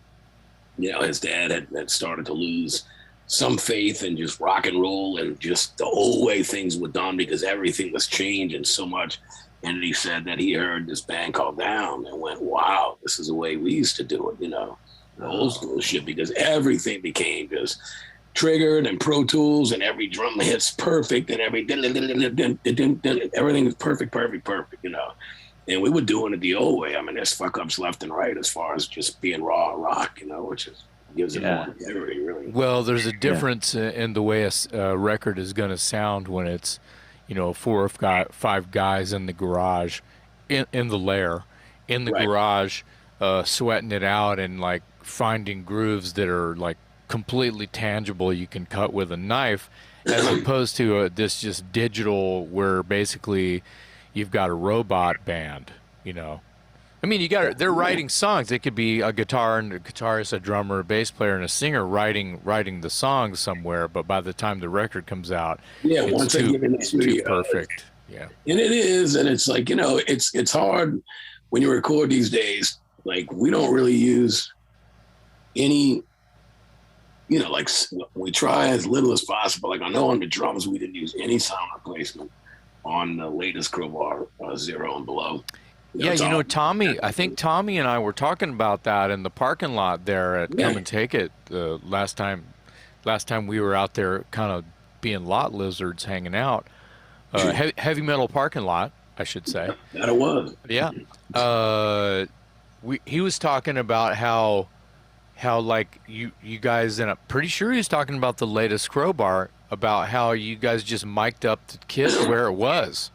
you know, his dad had started to lose some faith in just rock and roll and just the old way things were done because everything was changing so much. And he said that he heard this band called Down and went, wow, this is the way we used to do it, you know, the old school shit, because everything became just triggered and Pro Tools and every drum hits perfect and everything is perfect, you know. And we were doing it the old way. I mean, there's fuck ups left and right as far as just being raw rock, you know, which gives it more integrity, really. Well, there's a difference in the way a record is going to sound when it's, you know, 4 or 5 guys in the garage, in the lair, in the garage, sweating it out and like finding grooves that are like completely tangible you can cut with a knife, as opposed to this just digital where basically you've got a robot band, you know. I mean, they're writing songs. It could be a guitarist, a drummer, a bass player, and a singer writing the songs somewhere. But by the time the record comes out, once they get in the studio, too perfect. Yeah, and it is, and it's like, it's hard when you record these days. Like, we don't really use any, like, we try as little as possible. Like, I know on the drums we didn't use any sound replacement on the latest Crowbar 0 and below. Tommy, I think Tommy and I were talking about that in the parking lot there at Come and Take It last time we were out there kind of being lot lizards hanging out. Heavy metal parking lot, I should say. That it was. Yeah. He was talking about how like you guys, and I'm pretty sure he was talking about the latest Crowbar, about how you guys just mic'd up the kit where it was.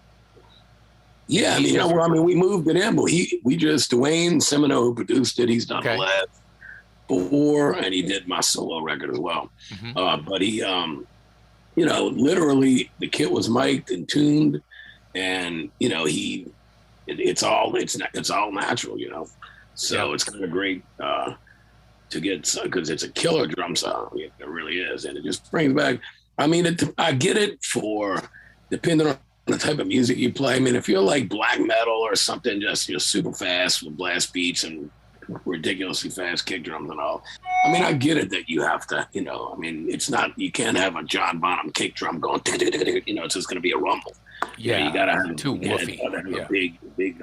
Yeah, we moved it in, but Dwayne Semino, who produced it, he's done the last 4, and he did my solo record as well. Mm-hmm. But he, literally the kit was mic'd and tuned, and it's all natural, So it's kind of great to get, because it's a killer drum sound. It really is, and it just brings back. I mean, I get it for depending on the type of music you play. I mean, if you're like black metal or something, just super fast with blast beats and ridiculously fast kick drums and all. I mean, I get it that you have to, it's not, you can't have a John Bonham kick drum going, it's just going to be a rumble. Yeah, you got to have too woofy. A big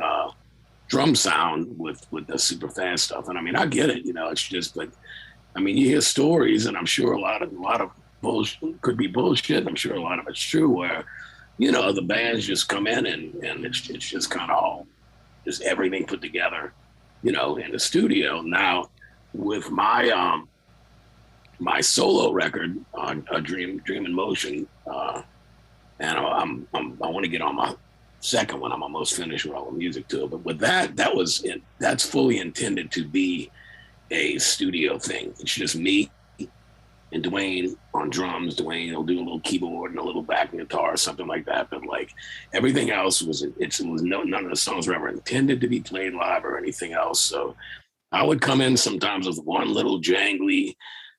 drum sound with the super fast stuff. And I mean, I get it, it's just, but I mean, you hear stories, and I'm sure a lot of bullshit could be bullshit. I'm sure a lot of it's true where, the bands just come in and it's just kind of all, just everything put together, in the studio. Now, with my my solo record on Dream in Motion, and I want to get on my second one. I'm almost finished with all the music to it. But with that's fully intended to be a studio thing. It's just me and Dwayne on drums. Dwayne will do a little keyboard and a little backing guitar or something like that. But like everything else none of the songs were ever intended to be played live or anything else. So I would come in sometimes with one little jangly,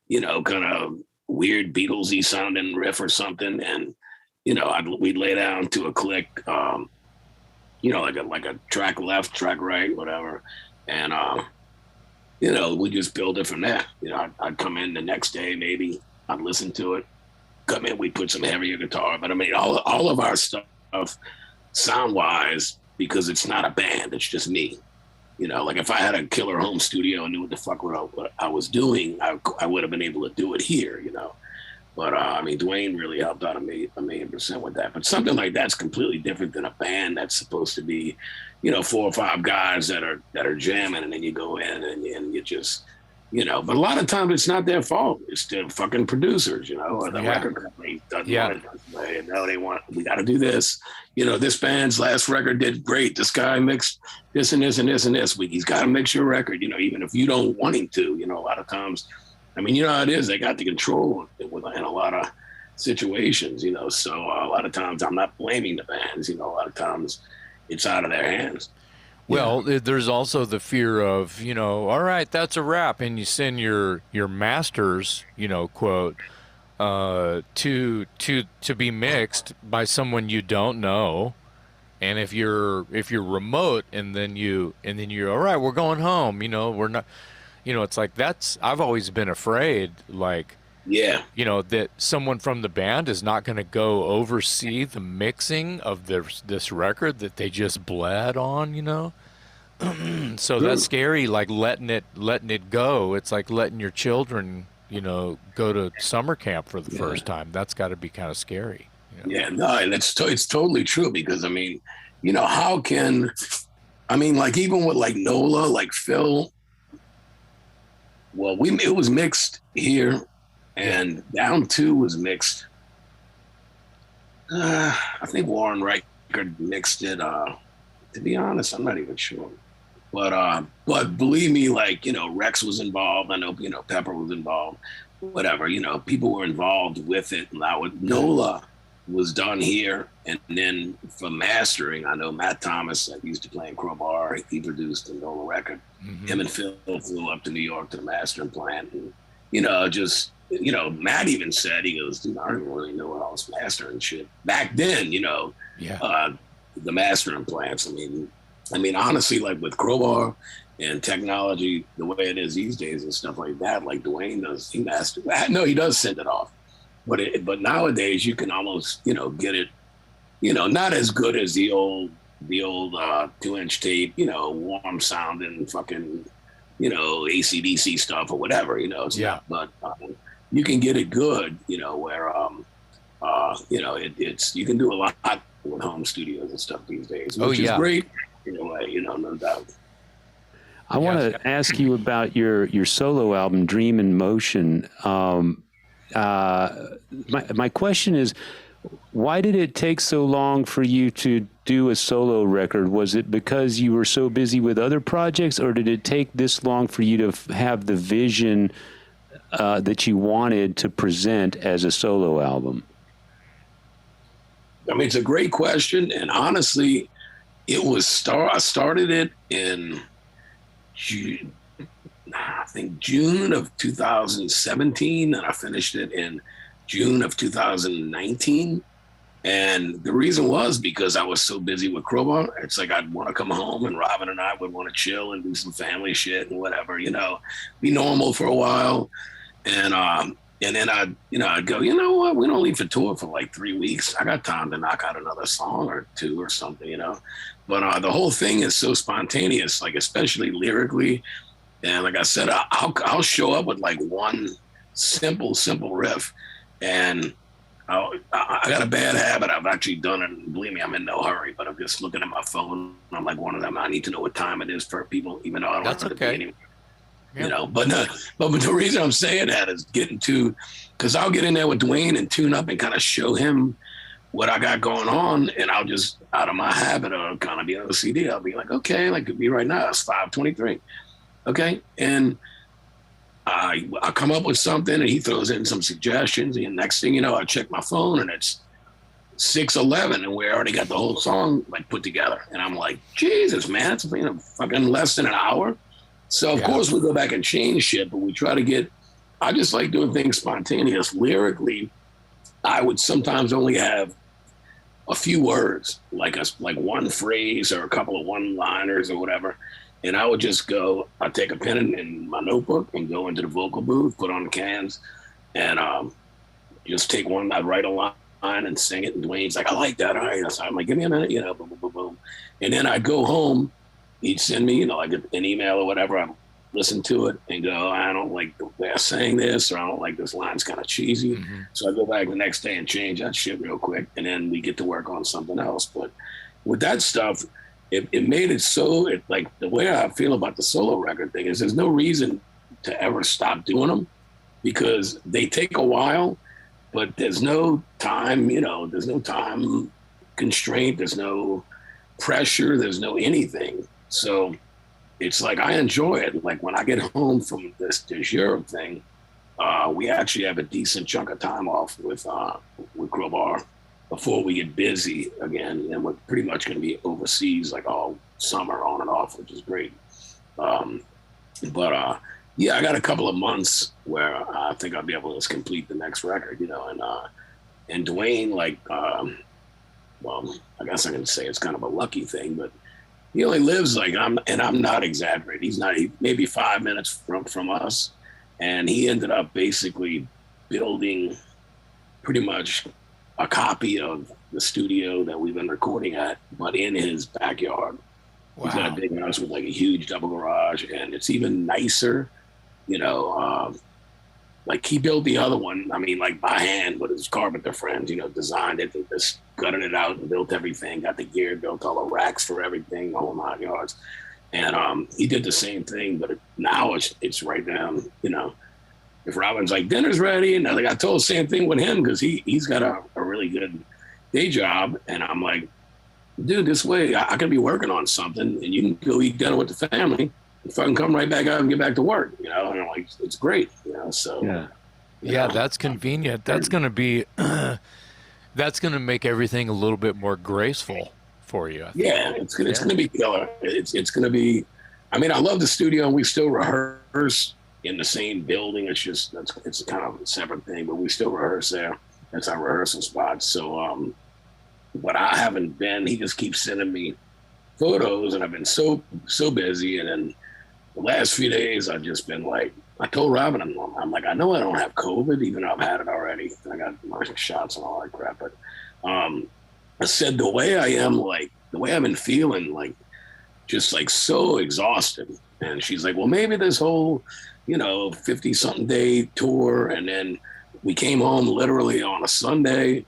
kind of weird Beatlesy sounding riff or something, and we'd lay down to a click, like a track left, track right, whatever, and we just build it from there. I'd come in the next day, maybe I'd listen to it. Come in, we'd put some heavier guitar, but I mean, all of our stuff, sound wise, because it's not a band, it's just me. Like if I had a killer home studio and knew what the fuck what I was doing, I would have been able to do it here, But I mean, Dwayne really helped out a million percent with that. But something like that's completely different than a band that's supposed to be, 4 or 5 guys that are jamming, and then you go in and you just, But a lot of times it's not their fault. It's the fucking producers, or the record company doesn't want it this way. No, we got to do this. This band's last record did great. This guy mixed this and this and this and this week. He's got to mix your record, even if you don't want him to. A lot of times. I mean, how it is. They got the control in a lot of situations, So a lot of times I'm not blaming the bands. A lot of times it's out of their hands. Well, there's also the fear of, all right, that's a wrap, and you send your masters, quote, to be mixed by someone you don't know, and if you're remote, and then you're all right, we're going home, we're not. It's like I've always been afraid, like, that someone from the band is not going to go oversee the mixing of this record that they just bled on, So that's scary, like letting it go. It's like letting your children, go to summer camp for the first time. That's got to be kind of scary. Yeah, no, it's totally true, because, I mean, how can, like even with like NOLA, like Phil, well, it was mixed here, and Down 2 was mixed. I think Warren Reichert mixed it. To be honest, I'm not even sure. But believe me, like, Rex was involved. I know, Pepper was involved. Whatever, people were involved with it. Now with NOLA, was done here. And then for mastering, I know Matt Thomas, that used to play in Crowbar, he produced the Nola record. Mm-hmm. Him and Phil flew up to New York to the mastering plant. And, Matt even said, he goes, dude, I don't even really know what I was mastering shit. Back then, the mastering plants, I mean, honestly, like with Crowbar and technology, the way it is these days and stuff like that, like Dwayne does, he does send it off. But nowadays you can almost, get it, not as good as the old 2-inch tape, warm sounding fucking, AC/DC stuff or whatever, but you can get it good, where, it's, you can do a lot with home studios and stuff these days, which is great in a way, no doubt. I want to ask you about your solo album, Dream in Motion. My question is, why did it take so long for you to do a solo record? Was it because you were so busy with other projects, or did it take this long for you to have the vision that you wanted to present as a solo album? I mean, it's a great question, and honestly, it was I started it in June, I think June of 2017, and I finished it in June of 2019. And the reason was because I was so busy with Crowbar. It's like I'd want to come home, and Robin and I would want to chill and do some family shit and whatever, be normal for a while. And then I'd go, you know what? We don't leave for tour for like 3 weeks. I got time to knock out another song or two or something, But the whole thing is so spontaneous, like especially lyrically. And like I said, I'll show up with like one simple riff, and I got a bad habit. I've actually done it. And believe me, I'm in no hurry, but I'm just looking at my phone. I'm like one of them. I need to know what time it is for people, even though I don't have to be anywhere. Yeah. But the reason I'm saying that is because I'll get in there with Dwayne and tune up and kind of show him what I got going on, and I'll just, out of my habit of kind of being on the CD, I'll be like, okay, like it could be right now, it's 5:23. Okay. And I come up with something, and he throws in some suggestions, and next thing you know, I check my phone and it's 6:11, and we already got the whole song like put together. And I'm like, Jesus, man, it's been fucking less than an hour. So of course we go back and change shit, but we try to I just like doing things spontaneous. Lyrically, I would sometimes only have a few words, like one phrase or a couple of one-liners or whatever. And I would just I'd take a pen in my notebook and go into the vocal booth, put on the cans, and just take one. I'd write a line and sing it. And Dwayne's like, I like that. All right. So I'm like, give me a minute, boom, boom, boom, boom. And then I'd go home. He'd send me, like an email or whatever. I'd listen to it and go, I don't like the way I'm saying this, or I don't like this line's kind of cheesy. Mm-hmm. So I go back the next day and change that shit real quick. And then we get to work on something else. But with that stuff, it made it so, like the way I feel about the solo record thing is there's no reason to ever stop doing them, because they take a while, but there's no time, there's no time constraint, there's no pressure, there's no anything. So it's like, I enjoy it. Like when I get home from this Europe thing, we actually have a decent chunk of time off with Crowbar before we get busy again, and we're pretty much going to be overseas like all summer on and off, which is great. I got a couple of months where I think I'll be able to complete the next record, and Dwayne, like, well, I guess I can say it's kind of a lucky thing, but he only lives like, I'm not exaggerating. He maybe 5 minutes from us, and he ended up basically building pretty much a copy of the studio that we've been recording at, but in his backyard. Wow. He's got a big house with like a huge double garage, and it's even nicer, like he built the other one, like by hand with his carpenter friends, designed it and just gutted it out and built everything, got the gear, built all the racks for everything, the whole 9 yards. And he did the same thing, but now it's right down, if Robin's like, dinner's ready, and I told the same thing with him, because he's got a really good day job, and I'm like, dude, this way I could be working on something, and you can go eat dinner with the family, and fucking come right back out and get back to work, and I'm like, it's great, so. Yeah, that's convenient. That's going to be, that's going to make everything a little bit more graceful for you, I think. Yeah, it's gonna be killer. It's gonna be. I mean, I love the studio, and we still rehearse in the same building. It's just it's kind of a separate thing, but we still rehearse there. That's our rehearsal spot. So, but I haven't been. He just keeps sending me photos, and I've been so busy. And then the last few days, I've just been like, I told Robin, I'm like, I know I don't have COVID, even though I've had it already. I got my shots and all that crap, but. I said the way I am, like the way I've been feeling, like just like so exhausted. And she's like, well, maybe this whole, 50-something day tour. And then we came home literally on a Sunday.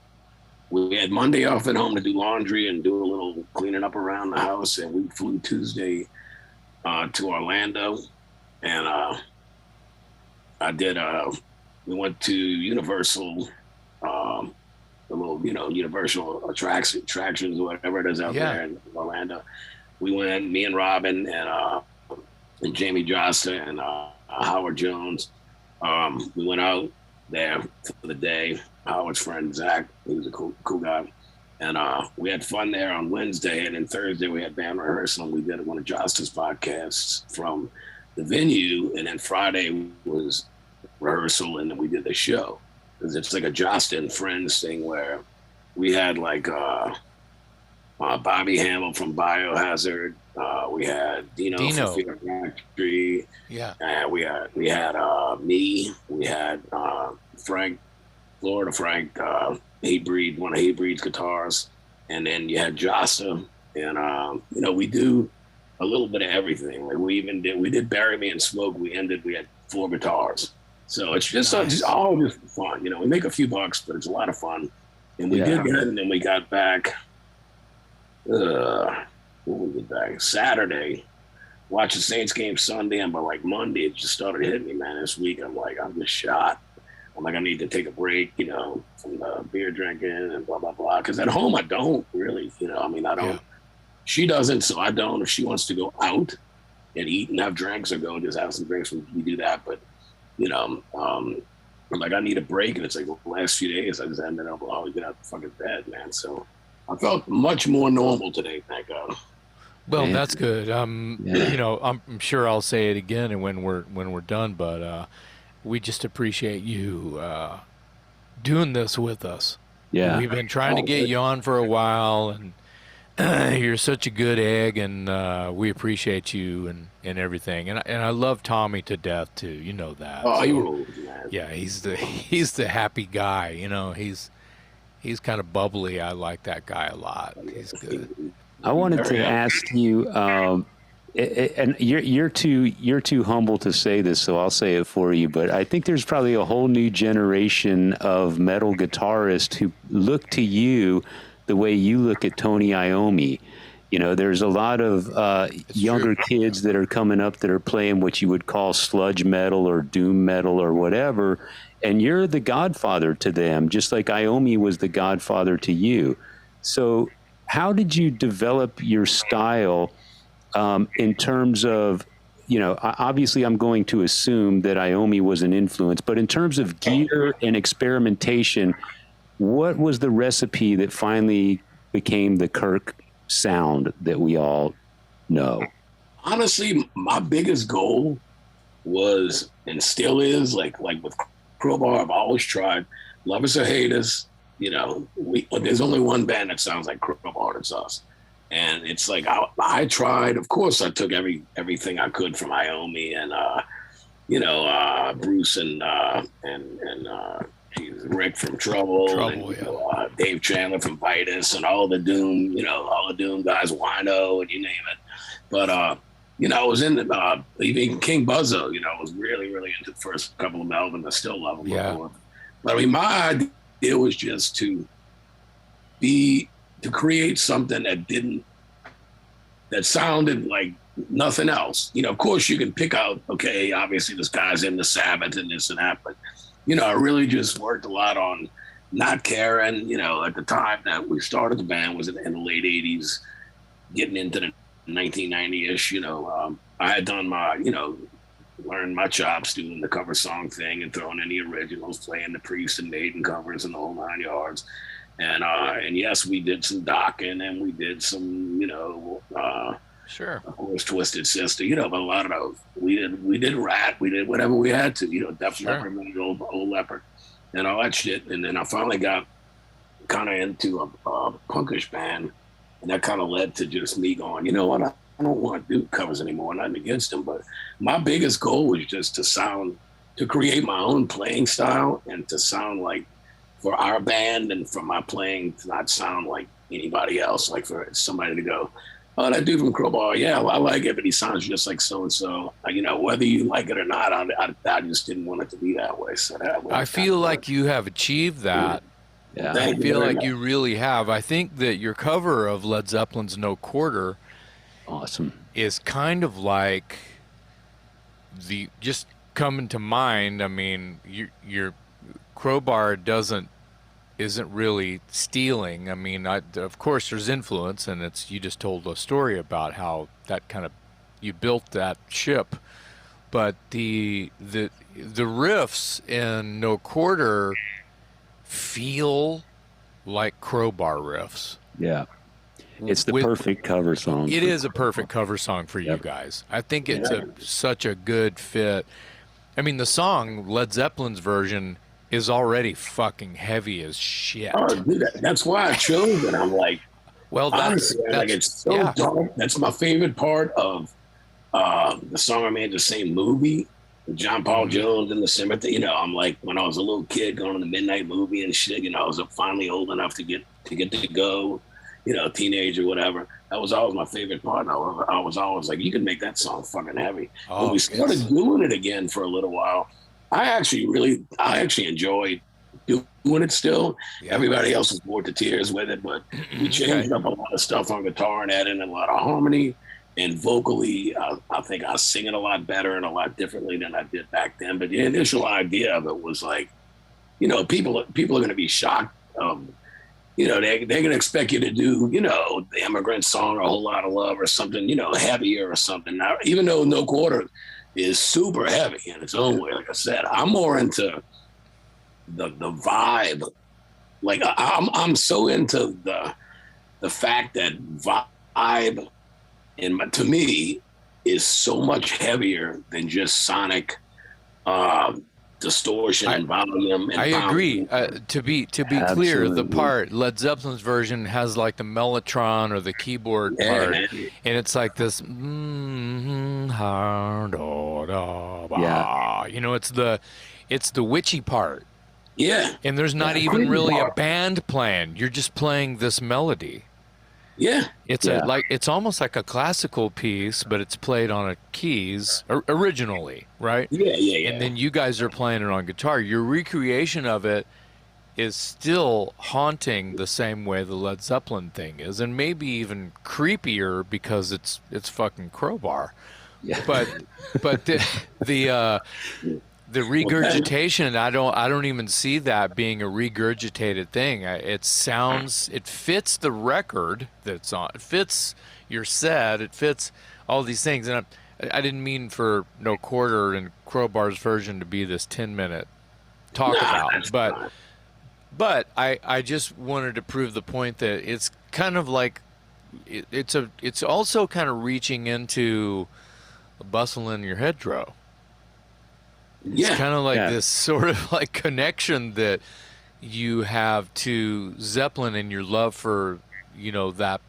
We had Monday off at home to do laundry and do a little cleaning up around the house. And we flew Tuesday to Orlando. And we went to Universal, the little, Universal attractions or whatever it is out there in Orlando. We went, me and Robin and Jamie Josta and Howard Jones. We went out there for the day. Howard's friend Zach, he was a cool guy, and we had fun there on Wednesday. And then Thursday we had band rehearsal. And we did one of Josta's podcasts from the venue, and then Friday was rehearsal, and then we did the show. It's like a Josta and Friends thing where we had like Bobby Hamill from Biohazard. We had Dino from Fear Factory. Yeah. We had me. We had Frank, Florida Frank, Hatebreed, one of Hatebreed's guitars. And then you had Josta. And, we do a little bit of everything. Like we did Bury Me in Smoke. We had 4 guitars. So it's just, nice. All just fun. We make a few bucks, but it's a lot of fun. And we did good, and then we got back, when we get back? Saturday, watched the Saints game Sunday, and by like Monday, it just started hitting me, man. This week, I'm like, I'm just shot. I'm like, I need to take a break, from the beer drinking and blah, blah, blah. Because at home, I don't really, I don't. Yeah. She doesn't, so I don't. If she wants to go out and eat and have drinks or go and just have some drinks, we do that. But I'm like, I need a break, and it's like the last few days I just ended up, get out the fucking bed, man. So I felt much more normal today, thank God. Well, that's good. I'm sure I'll say it again, and when we're done, but we just appreciate you doing this with us. Yeah, we've been trying to get you on for a while, and you're such a good egg, and we appreciate you and everything. And I love Tommy to death too. You know that. Oh, he rules, man. Yeah, he's the happy guy. He's kind of bubbly. I like that guy a lot. He's good. I wanted to ask you, and you're too humble to say this, so I'll say it for you. But I think there's probably a whole new generation of metal guitarists who look to you the way you look at Tony Iommi. There's a lot of younger kids that are coming up that are playing what you would call sludge metal or doom metal or whatever, and you're the godfather to them, just like Iommi was the godfather to you. So how did you develop your style in terms of, obviously I'm going to assume that Iommi was an influence, but in terms of gear and experimentation, what was the recipe that finally became the Kirk sound that we all know? Honestly, my biggest goal was, and still is, like with Crowbar, I've always tried, love us or hate us, there's only one band that sounds like Crowbar, it's us. And it's like, I tried, of course I took everything I could from Iommi and, Bruce and Rick from Trouble and Dave Chandler from Vitus and all the Doom guys, Wino and you name it. But I was in even King Buzzo, I was really, really into the first couple of Melvin. I still love them. Yeah. But my idea was just to create something that sounded like nothing else. Of course you can pick out, okay, obviously this guy's in the Sabbath and this and that, but I really just worked a lot on not caring. At the time that we started the band was in the late 80s, getting into the 1990-ish, I had done my, learned my chops doing the cover song thing and throwing in the originals, playing the Priest and Maiden covers and the whole 9 yards. And yes, we did some docking and we did some, Sure. of course, Twisted Sister, but a lot of those we did Rat, we did whatever we had to, Def Leppard, old Leopard, and all that shit. And then I finally got kind of into a punkish band, and that kind of led to just me going, you know what, I don't want to do covers anymore, nothing against them, but my biggest goal was just to create my own playing style and to sound like, for our band and for my playing, to not sound like anybody else, like for somebody to go, oh, that dude from Crowbar, yeah, well, I like it, but he sounds just like so-and-so. Whether you like it or not, I just didn't want it to be that way. So I feel like you have achieved that. Yeah. I feel like you really have. I think that your cover of Led Zeppelin's No Quarter awesome is kind of like just coming to mind. I mean, your Crowbar isn't really stealing. I mean, of course there's influence, and you just told a story about how that kind of, you built that ship, but the riffs in No Quarter feel like Crowbar riffs. Yeah, it's the perfect cover song. It is a perfect cover song for you guys. I think it's such a good fit. I mean, the song, Led Zeppelin's version, is already fucking heavy as shit. Oh, dude, that's why I chose it. I'm like, well, honestly, like, it's so dark. That's my favorite part of the song I made the same movie, John Paul Jones in the Cemetery. I'm like, when I was a little kid going to the midnight movie and shit, I was finally old enough to get to go, teenager, whatever. That was always my favorite part. I was always like, you can make that song fucking heavy. When we started doing it again for a little while, I actually enjoyed doing it still. Yeah. Everybody else was bored to tears with it, but we changed up a lot of stuff on guitar and added in a lot of harmony. And vocally, I think I sing it a lot better and a lot differently than I did back then. But the initial idea of it was like, people are going to be shocked. They're going to expect you to do, the Immigrant Song or A Whole Lot of Love or something, heavier or something. Now, even though No Quarter is super heavy in its own way, like I said, I'm more into the vibe. Like I'm so into the fact that vibe, to me, is so much heavier than just sonic distortion and volume. And I agree. To be clear, the part Led Zeppelin's version has like the mellotron or the keyboard part, and it's like this. It's the witchy part. Yeah. And there's not even really a band playing. You're just playing this melody. Yeah. It's almost like a classical piece, but it's played on a keys originally, right? Yeah. And then you guys are playing it on guitar. Your recreation of it is still haunting the same way the Led Zeppelin thing is, and maybe even creepier because it's fucking Crowbar. Yeah. But the regurgitation, I don't even see that being a regurgitated thing. It fits the record that's on. It fits your set. It fits all these things. And I didn't mean for No Quarter and Crowbar's version to be this 10-minute talk about, but I just wanted to prove the point that it's kind of like it's also kind of reaching into a bustle in your hedgerow. It's kind of like this sort of like connection that you have to Zeppelin and your love for, that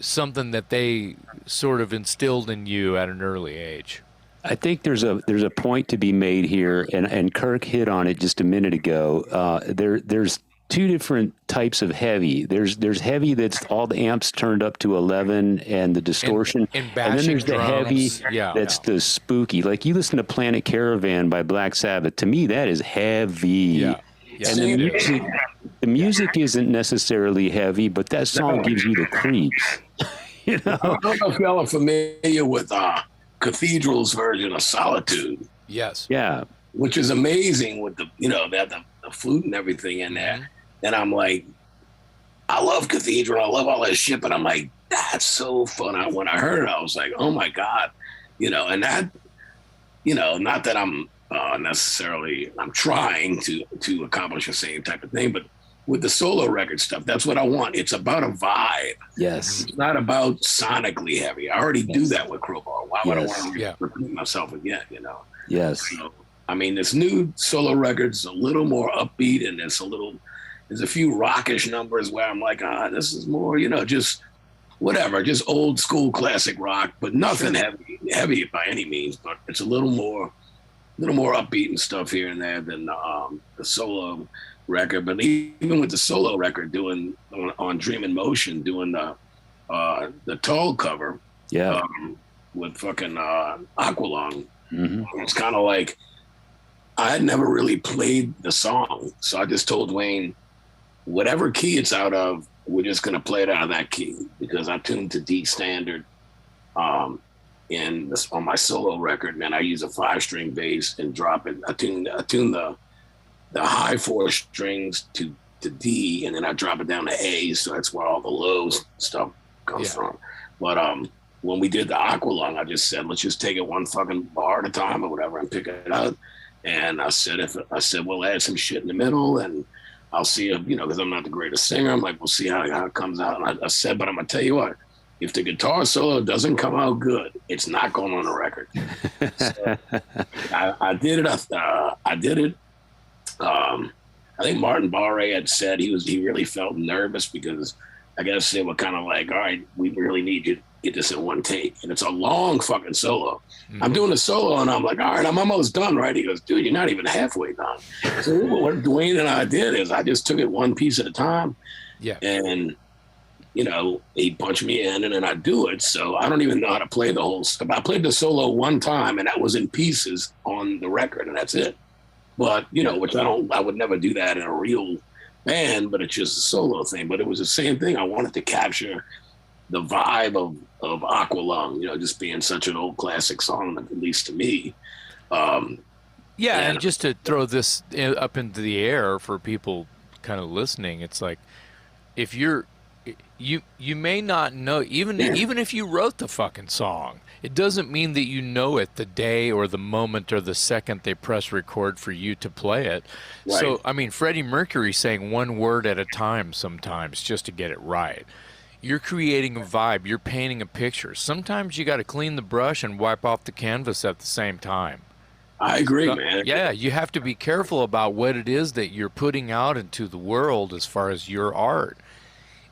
something that they sort of instilled in you at an early age. I think there's a point to be made here, and Kirk hit on it just a minute ago. There's two different types of heavy. There's heavy that's all the amps turned up to 11 and the distortion, and then there's the drums. heavy that's the spooky. Like you listen to Planet Caravan by Black Sabbath. To me, that is heavy. Yeah. And the music isn't necessarily heavy, but that song gives you the creeps. I don't know if y'all are familiar with Cathedral's version of Solitude. Yes. Yeah. Which is amazing with the flute and everything in there. And I'm like, I love Cathedral. I love all that shit. But I'm like, that's so fun. When I heard it, I was like, oh my God. And that, not that I'm necessarily, I'm trying to accomplish the same type of thing, but with the solo record stuff. That's what I want. It's about a vibe. Yes. It's not about sonically heavy. I already do that with Crowbar. Why would I want to repeat myself again, you know? Yes. So, I mean, this new solo record's a little more upbeat, and there's a few rockish numbers where I'm like, this is more, you know, just whatever, just old school classic rock, but nothing heavy by any means. But it's a little more upbeat and stuff here and there than the solo record. But even with the solo record, doing on Dream in Motion, doing the Tall cover, with fucking Aqualung, it's kind of like I had never really played the song, so I just told Dwayne, whatever key it's out of, we're just gonna play it out of that key, because I tuned to D standard. On my solo record, man, I use a 5-string bass and drop it. I tune the high 4 strings to D, and then I drop it down to A, so that's where all the low stuff comes from. But when we did the Aqualung, I just said, let's just take it one fucking bar at a time or whatever and pick it up. And I said, we'll add some shit in the middle, and I'll see if, you know, because I'm not the greatest singer. I'm like, we'll see how it comes out. And I said, but I'm gonna tell you what, if the guitar solo doesn't come out good, it's not going on the record. So I did it. I did it. I think Martin Barre had said he really felt nervous because I guess they were kind of like, all right, we really need you to get this in one take. And it's a long fucking solo. I'm doing a solo and I'm like, all right, I'm almost done, right? He goes, dude, you're not even halfway done. So what Dwayne and I did is I just took it one piece at a time. Yeah. And, you know, he punched me in and then I do it. So I don't even know how to play the whole stuff. I played the solo one time and that was in pieces on the record and that's it. But, you know, I would never do that in a real band, but it's just a solo thing. But it was the same thing. I wanted to capture the vibe of Aqualung, you know, just being such an old classic song, at least to me. And just to throw this up into the air for people kind of listening, it's like, if you may not know, even if you wrote the fucking song, it doesn't mean that you know it the day or the moment or the second they press record for you to play it. Right. So, I mean, Freddie Mercury saying one word at a time sometimes just to get it right. You're creating a vibe. You're painting a picture. Sometimes you got to clean the brush and wipe off the canvas at the same time. I agree, man. Yeah, you have to be careful about what it is that you're putting out into the world as far as your art.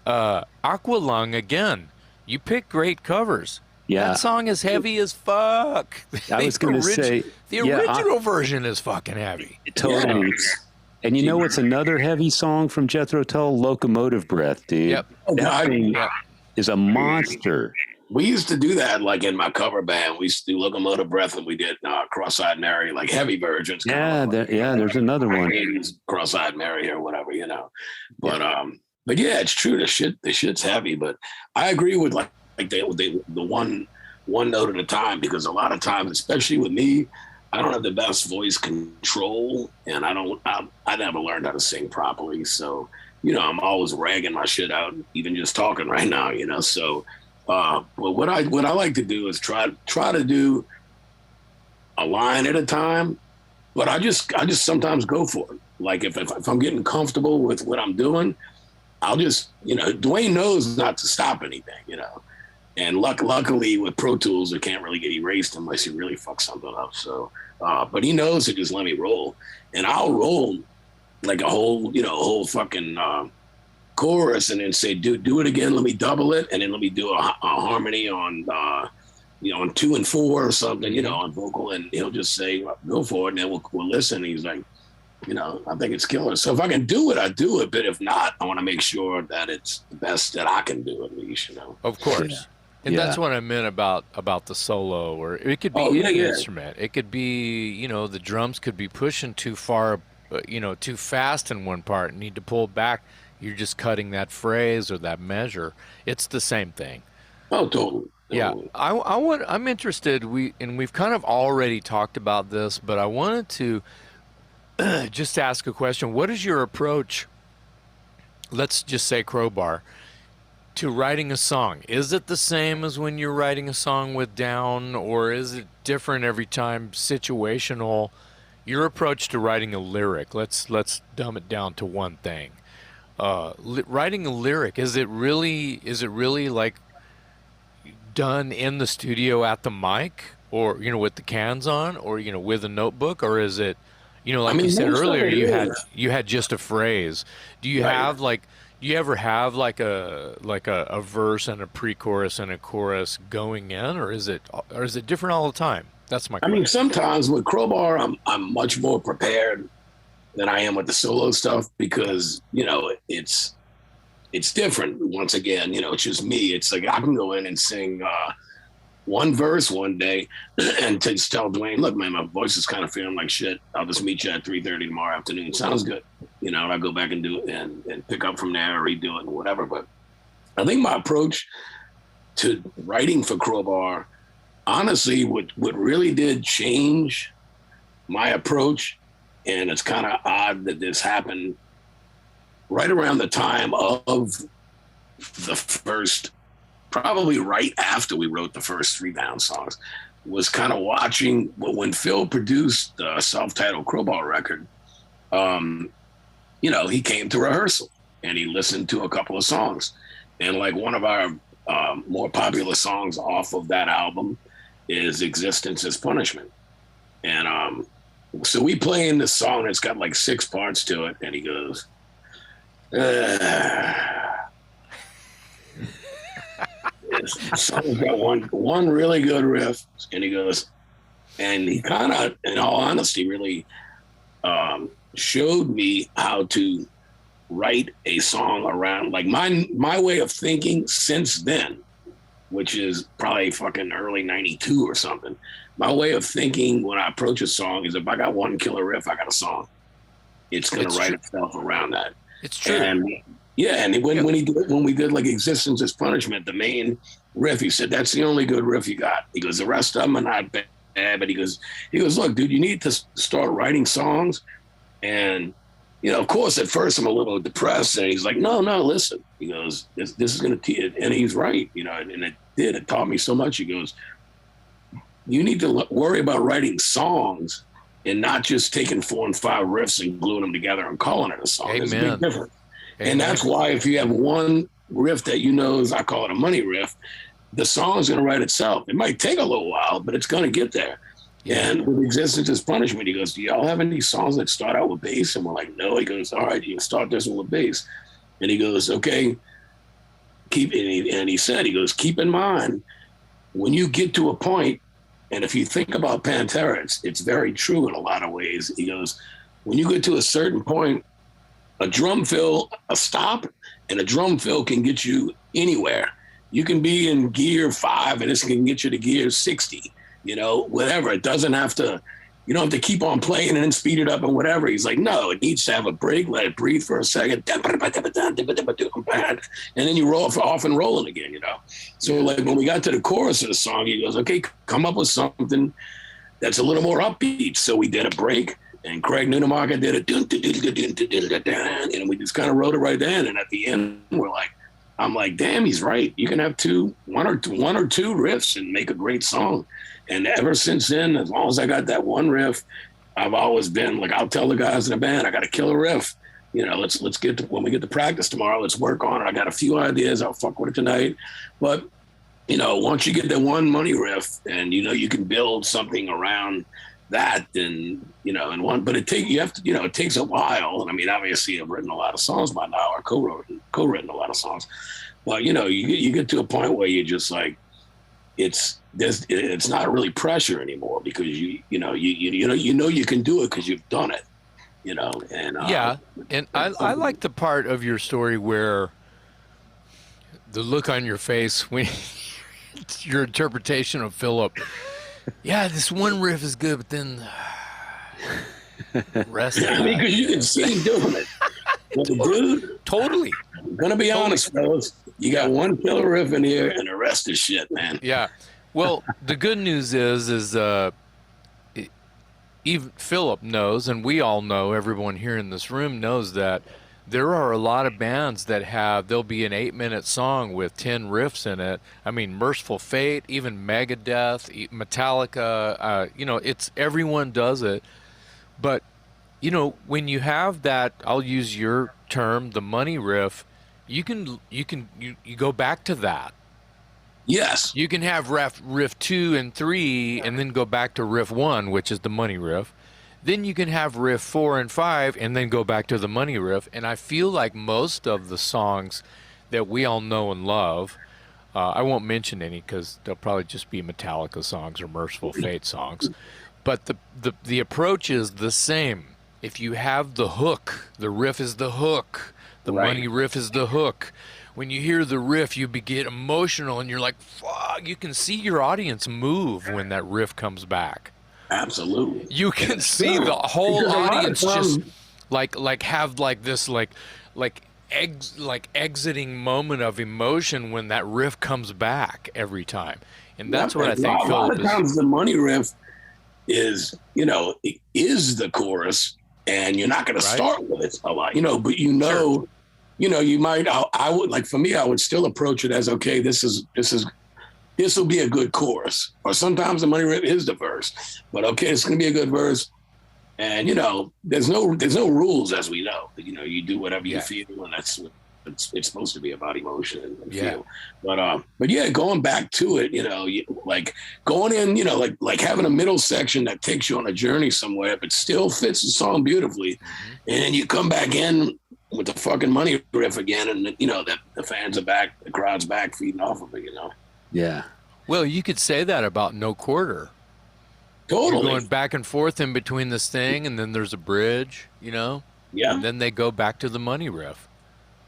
Aqualung, again, you pick great covers. Yeah. That song is heavy as fuck. I was going to say. The original version is fucking heavy. Totally. Yeah. And you know what's another heavy song from Jethro Tull? Locomotive Breath, dude. Yep. That thing is a monster. We used to do that, like in my cover band. We used to do Locomotive Breath, and we did Cross-Eyed Mary, like heavy versions. Yeah, there's another one. Cross-Eyed Mary or whatever, you know. But yeah, it's true. The shit's heavy. But I agree with like the one note at a time, because a lot of times, especially with me, I don't have the best voice control, and I never learned how to sing properly. So, you know, I'm always ragging my shit out, even just talking right now, you know. So, but what I like to do is try to do a line at a time, but I just sometimes go for it. Like if I'm getting comfortable with what I'm doing, I'll just, you know, Dwayne knows not to stop anything, you know. And luckily with Pro Tools, it can't really get erased unless you really fuck something up. So, but he knows to just let me roll, and I'll roll like a whole fucking chorus, and then say, dude, do it again. Let me double it, and then let me do a harmony on, on 2 and 4 or something, you know, on vocal, and he'll just say, go for it, and then we'll listen. He's like, you know, I think it's killer. So if I can do it, I do it. But if not, I want to make sure that it's the best that I can do, at least, you know. Of course. Yeah. And that's what I meant about the solo, or it could be any instrument. It could be, you know, the drums could be pushing too far, too fast in one part and need to pull back. You're just cutting that phrase or that measure. It's the same thing. Oh, totally. Yeah, I'm interested. We've kind of already talked about this, but I wanted to just ask a question. What is your approach? Let's just say Crowbar, to writing a song. Is it the same as when you're writing a song with Down, or is it different every time, situational? Your approach to writing a lyric, let's dumb it down to one thing. writing a lyric? Is it really like done in the studio at the mic, or with the cans on, or with a notebook, or is it, like you said most of earlier, it is. you had just a phrase. Do you Right. have like do you ever have like a verse and a pre-chorus and a chorus going in, or is it different all the time? That's my I mean, question. sometimes with Crowbar, I'm much more prepared than I am with the solo stuff because it's different. Once again, it's just me. It's like I can go in and sing one verse one day and just tell Dwayne, look, man, my voice is kind of feeling like shit. I'll just meet you at 3:30 tomorrow afternoon. Sounds good. And I go back and do it and pick up from there or redo it and whatever. But I think my approach to writing for Crowbar, honestly, what really did change my approach, and it's kind of odd that this happened right around the time of the first, probably right after we wrote the first 3 Down songs, was kind of watching when Phil produced the self-titled Crowbar record. He came to rehearsal and he listened to a couple of songs, and like one of our more popular songs off of that album is "Existence is Punishment," and so we play in this song. It's got like 6 parts to it, and he goes. The song's got one really good riff, and he goes, and he kind of, in all honesty, really showed me how to write a song around like my way of thinking since then, which is probably fucking early '92 or something. My way of thinking when I approach a song is if I got one killer riff, I got a song. It's gonna write itself around that. It's true. And when we did like "Existence is Punishment," the main riff, he said, "That's the only good riff you got." He goes, "The rest of them are not bad," but he goes, "Look, dude, you need to start writing songs." And of course, at first I'm a little depressed, and he's like, "No, listen." He goes, "This is going to teach," and he's right, and it taught me so much. He goes, "You need to worry about writing songs and not just taking 4 and 5 riffs and gluing them together and calling it a song." Amen. There's a big difference. Amen. And that's why if you have one riff that is, I call it a money riff, the song's going to write itself. It might take a little while, but it's going to get there. Yeah. And with "Existence is Punishment," he goes, "Do y'all have any songs that start out with bass?" And we're like, "No." He goes, "All right, you can start this one with bass." And he goes, "Okay, he said, keep in mind, when you get to a point, and if you think about Pantera, it's very true in a lot of ways." He goes, "When you get to a certain point, a drum fill, a stop, and a drum fill can get you anywhere. You can be in gear 5 and this can get you to gear 60, whatever. It doesn't have to, you don't have to keep on playing and then speed it up and whatever." He's like, "No, it needs to have a break, let it breathe for a second, and then you roll off and rolling again, So like when we got to the chorus of the song, he goes, "Okay, come up with something that's a little more upbeat." So we did a break. And Craig Nunemacher did it, and we just kind of wrote it right then. And at the end, I'm like, damn, he's right. You can have one or two riffs and make a great song. And ever since then, as long as I got that one riff, I've always been like, I'll tell the guys in the band, I got a killer riff. Let's get to, when we get to practice tomorrow, let's work on it. I got a few ideas. I'll fuck with it tonight. But once you get that one money riff, and you can build something around that, and but it takes a while. And I mean, obviously I've written a lot of songs by now, or co-written a lot of songs, but you get to a point where you're just like, it's not really pressure anymore, because you can do it because you've done it, and yeah. And I like the part of your story where the look on your face when your interpretation of Philip. Yeah, this one riff is good, but then rest. Because you can see him doing it. But dude, totally. I'm gonna be honest, fellas. You got one killer riff in here, and the rest is shit, man. Yeah. Well, the good news is even Philip knows, and we all know, everyone here in this room knows, that there are a lot of bands that there'll be an 8-minute song with 10 riffs in it. I mean, Merciful Fate, even Megadeth, Metallica, it's everyone does it. But, when you have that, I'll use your term, the money riff, you go back to that. Yes. You can have riff 2 and 3 and then go back to riff 1, which is the money riff. Then you can have riff 4 and 5 and then go back to the money riff. And I feel like most of the songs that we all know and love, I won't mention any because they'll probably just be Metallica songs or Merciful Fate songs. But the approach is the same. If you have the hook, the riff is the hook. The money riff is the hook. When you hear the riff, you get emotional and you're like, fuck, you can see your audience move when that riff comes back. Absolutely. You can see the whole audience just have this exiting moment of emotion when that riff comes back every time. And that's what I think a lot of times the money riff is the chorus, and you're not going to start with it a lot, but Sure. you might, I would, like, for me, I would still approach it as, okay, this will be a good chorus. Or sometimes the money riff is the verse, but okay, it's going to be a good verse. And, there's no rules, as we know. You do whatever you feel, and that's what it's supposed to be about, emotion and feel. But yeah, going back to it, like going in, like having a middle section that takes you on a journey somewhere, but still fits the song beautifully. And then you come back in with the fucking money riff again, and that the fans are back, the crowd's back feeding off of it, Yeah. Well, you could say that about No Quarter. Totally. You're going back and forth in between this thing, and then there's a bridge, Yeah. And then they go back to the money riff.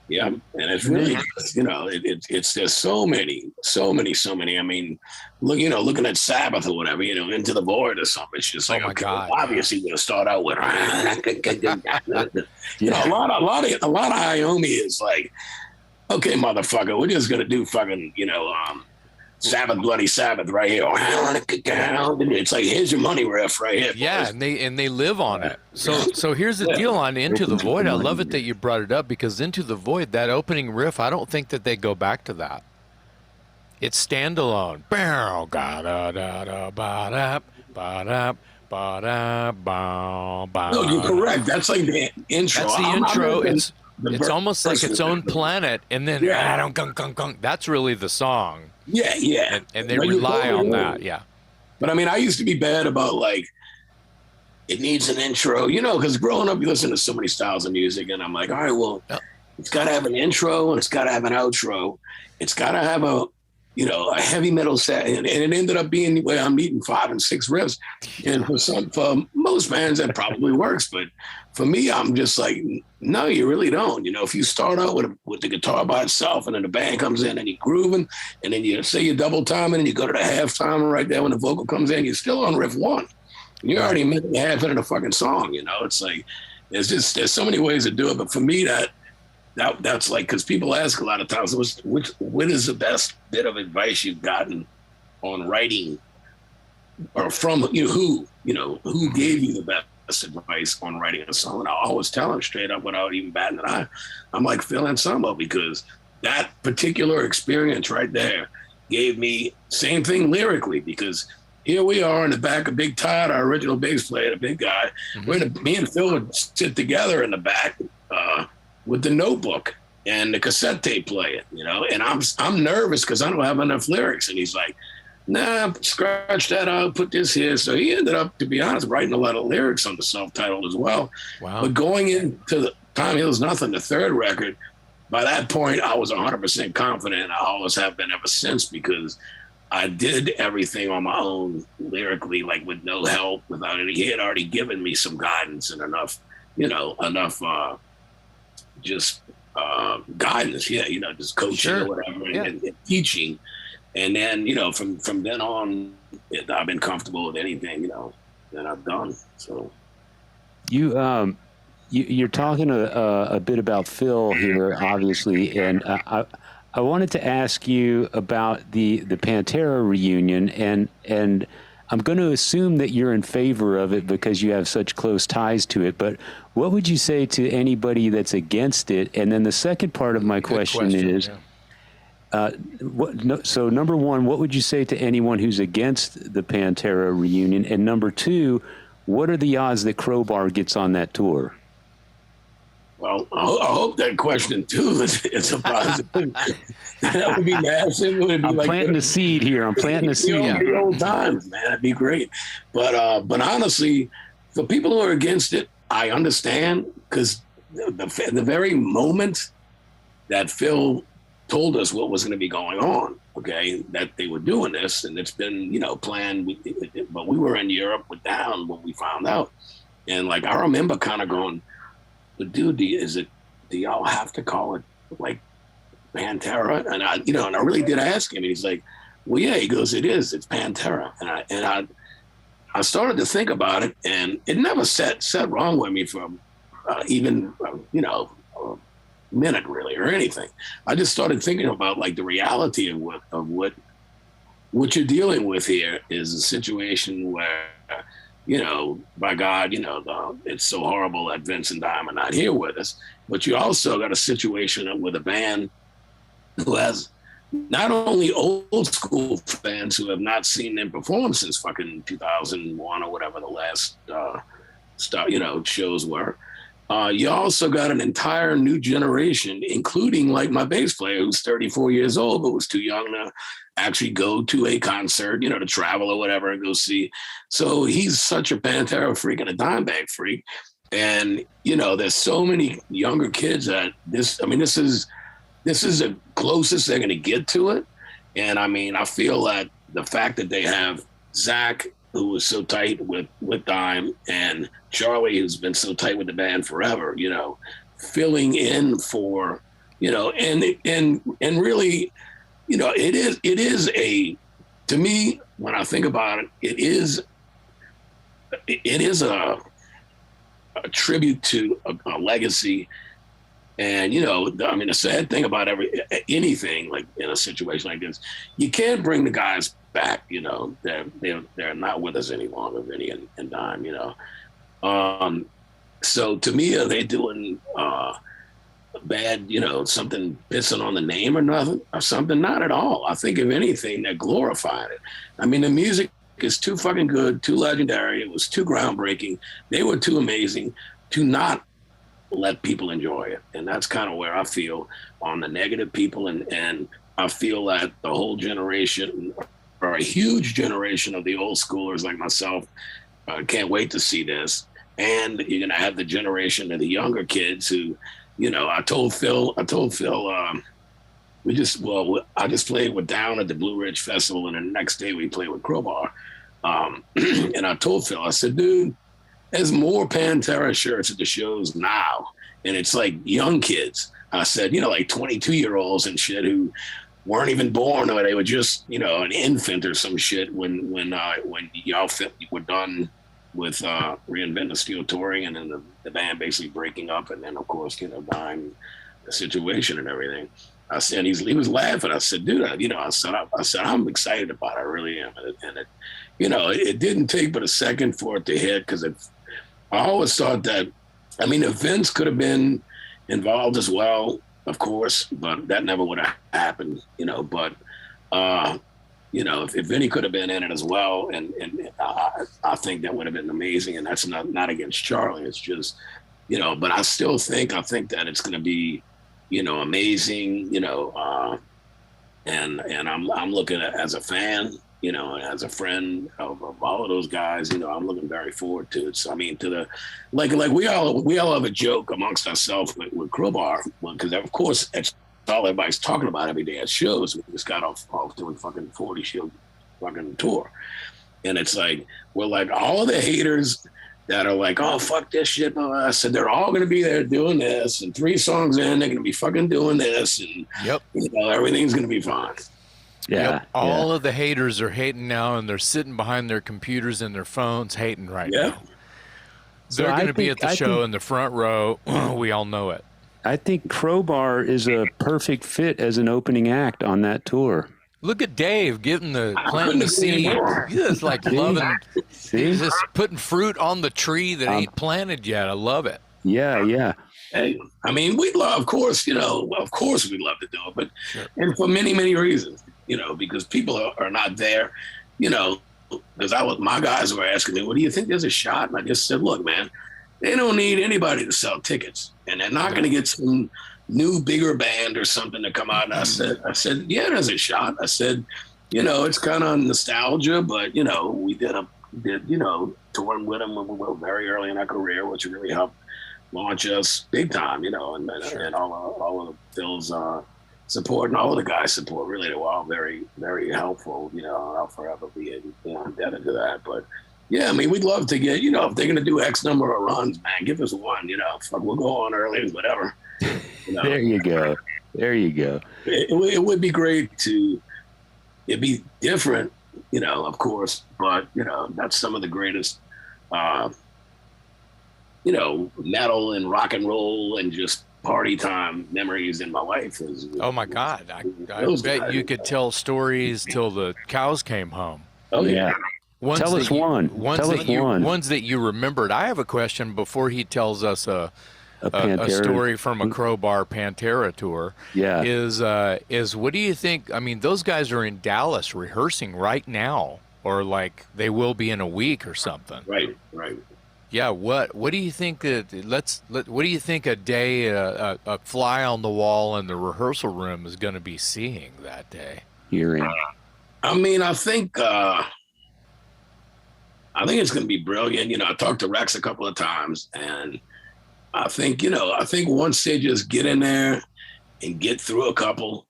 Yeah, and it's really, it's there's so many. I mean, looking at Sabbath or whatever, Into the Void or something. It's just like, oh my God. Obviously, we're gonna start out with, a lot of Iommi is like, okay, motherfucker, we're just gonna do fucking, Sabbath, Bloody Sabbath right here. It's like, here's your money riff right here. Yeah, and they live on it. So here's the deal on Into the Void. I love it that you brought it up, because Into the Void, that opening riff, I don't think that they go back to that. It's standalone. No, you're correct. That's like the intro. That's the intro. It's almost like its own planet, and then that's really the song. Yeah. And they rely on that, But I mean, I used to be bad about, like, it needs an intro, because growing up, you listen to so many styles of music, and I'm like, all right, well, it's got to have an intro and it's got to have an outro. It's got to have a heavy metal set. And it ended up being where I'm needing 5 and 6 riffs. And for most bands, that probably works. But for me, I'm just like, no, you really don't. If you start out with the guitar by itself, and then the band comes in and you're grooving, and then you say you double time and you go to the half time right there when the vocal comes in, you're still on riff 1. You're already making half into the fucking song. It's like, there's so many ways to do it. But for me, that's like, because people ask a lot of times, what is the best bit of advice you've gotten on writing, or from who gave you the best advice on writing a song? And I always tell them straight up without even batting an eye, I'm like Phil Anselmo, because that particular experience right there gave me same thing lyrically, because here we are in the back of Big Todd, our original bass player, the big guy. Me and Phil would sit together in the back with the notebook and the cassette tape player, and I'm nervous because I don't have enough lyrics. And he's like, nah, scratch that out, put this here. So he ended up, to be honest, writing a lot of lyrics on the self-titled as well. Wow. But going into the Time Heals Nothing, the third record, by that point, I was 100% confident. I always have been ever since, because I did everything on my own lyrically, like with no help, without any. He had already given me some guidance and enough guidance, just coaching or whatever, and teaching. And then, from then on, I've been comfortable with anything, that I've done. So you're talking a bit about Phil here, obviously, and I wanted to ask you about the Pantera reunion, and I'm going to assume that you're in favor of it because you have such close ties to it, but what would you say to anybody that's against it? And then the second part of my question is, so number one, what would you say to anyone who's against the Pantera reunion? And number two, what are the odds that Crowbar gets on that tour? Well, I hope that question too is a positive. That would be massive. It would be I'm like planting the seed here. I'm planting the seed. the old times, man. That'd be great. But honestly, for people who are against it, I understand, because the very moment that Phil told us what was going to be going on, okay, that they were doing this, and it's been, planned. But we were in Europe with Down when we found out, and like I remember kind of going, "But dude, do y'all have to call it like Pantera?" And I really did ask him, and he's like, "Well, yeah." He goes, "It's Pantera," and I started to think about it, and it never sat wrong with me for even a minute really or anything. I just started thinking about like the reality of what you're dealing with here is a situation where, by God, it's so horrible that Vince and Dime are not here with us, but you also got a situation with a band who has not only old school fans who have not seen them perform since fucking 2001 or whatever the last shows were. You also got an entire new generation, including like my bass player who's 34 years old, but was too young to actually go to a concert, to travel or whatever and go see. So he's such a Pantera freak and a Dimebag freak. And, there's so many younger kids that this is the closest they're going to get to it. And I mean, I feel that the fact that they have Zach, who was so tight with Dime, and Charlie, who's been so tight with the band forever, filling in for, and really, it is to me, when I think about it, it is a tribute to a legacy. And, the sad thing about anything like in a situation like this, you can't bring the guys back, they're not with us any longer, Vinny and Dime, so to me, are they doing bad, something pissing on the name or nothing or something? Not at all. I think if anything, they're glorifying it. I mean, the music is too fucking good, too legendary. It was too groundbreaking. They were too amazing to not let people enjoy it. And that's kind of where I feel on the negative people. And I feel that the whole generation, or a huge generation of the old schoolers like myself, can't wait to see this. And you're going to have the generation of the younger kids who, I told Phil, I just played with Down at the Blue Ridge Festival, and the next day we played with Crowbar. And I told Phil, I said, dude, there's more Pantera shirts at the shows now, and it's like young kids. I said, like 22-year-olds and shit who weren't even born, or they were just, an infant or some shit when y'all were done with Reinvent the Steel touring, and then the band basically breaking up, and then of course, dying, the situation and everything. I said, he was laughing. I said, dude, I said, I'm excited about it. I really am. And it, it didn't take but a second for it to hit, because I always thought that, if Vince could have been involved as well, of course, but that never would have happened, but, if Vinny could have been in it as well, and I think that would have been amazing. And that's not against Charlie. It's just, but I think that it's going to be, amazing, and I'm looking at, as a fan, as a friend of all of those guys, I'm looking very forward to it. So, to the, like we all have a joke amongst ourselves with Crowbar, because of course it's all everybody's talking about every day at shows. We just got off doing fucking 40 show fucking tour. And it's like, we're like, all of the haters that are like, oh, fuck this shit. I said, they're all going to be there doing this. And 3 songs in, they're going to be fucking doing this. And, everything's going to be fine. Yeah. Yep. All of the haters are hating now, and they're sitting behind their computers and their phones hating right now. They're going to be at the show in the front row. We all know it. I think Crowbar is a perfect fit as an opening act on that tour. Look at Dave planting the seed. He's just like loving. He's just putting fruit on the tree that ain't planted yet. I love it. Yeah. Hey, we love, of course, we'd love to do it, but and for many, many reasons, because people are not there, because my guys were asking me, well, do you think there's a shot? And I just said, look, man, they don't need anybody to sell tickets, and they're not going to get some new bigger band or something to come out. And I said, yeah, there's a shot. I said, it's kind of nostalgia, but we did touring with them when we were very early in our career, which really helped launch us big time, and all of Phil's support and all of the guys' support. Really, they were all very, very helpful. I'll forever be indebted to that. But yeah, I mean, we'd love to get, if they're gonna do X number of runs, man, give us one. Fuck, we'll go on early, whatever. There you go. There you go. It would be great to. It'd be different, of course, but that's some of the greatest. Metal and rock and roll and just party time memories in my life. Oh my God. I bet you could tell stories till the cows came home. Oh yeah. Tell us one. Ones that you remembered. I have a question before he tells us a story from a Crowbar Pantera tour. Yeah. Is what do you think? I mean, those guys are in Dallas rehearsing right now, or like they will be in a week or something. Right. Yeah, what do you think what do you think a day a fly on the wall in the rehearsal room is going to be seeing that day? Hearing. I mean, I think it's going to be brilliant. I talked to Rex a couple of times, and I think once they just get in there and get through a couple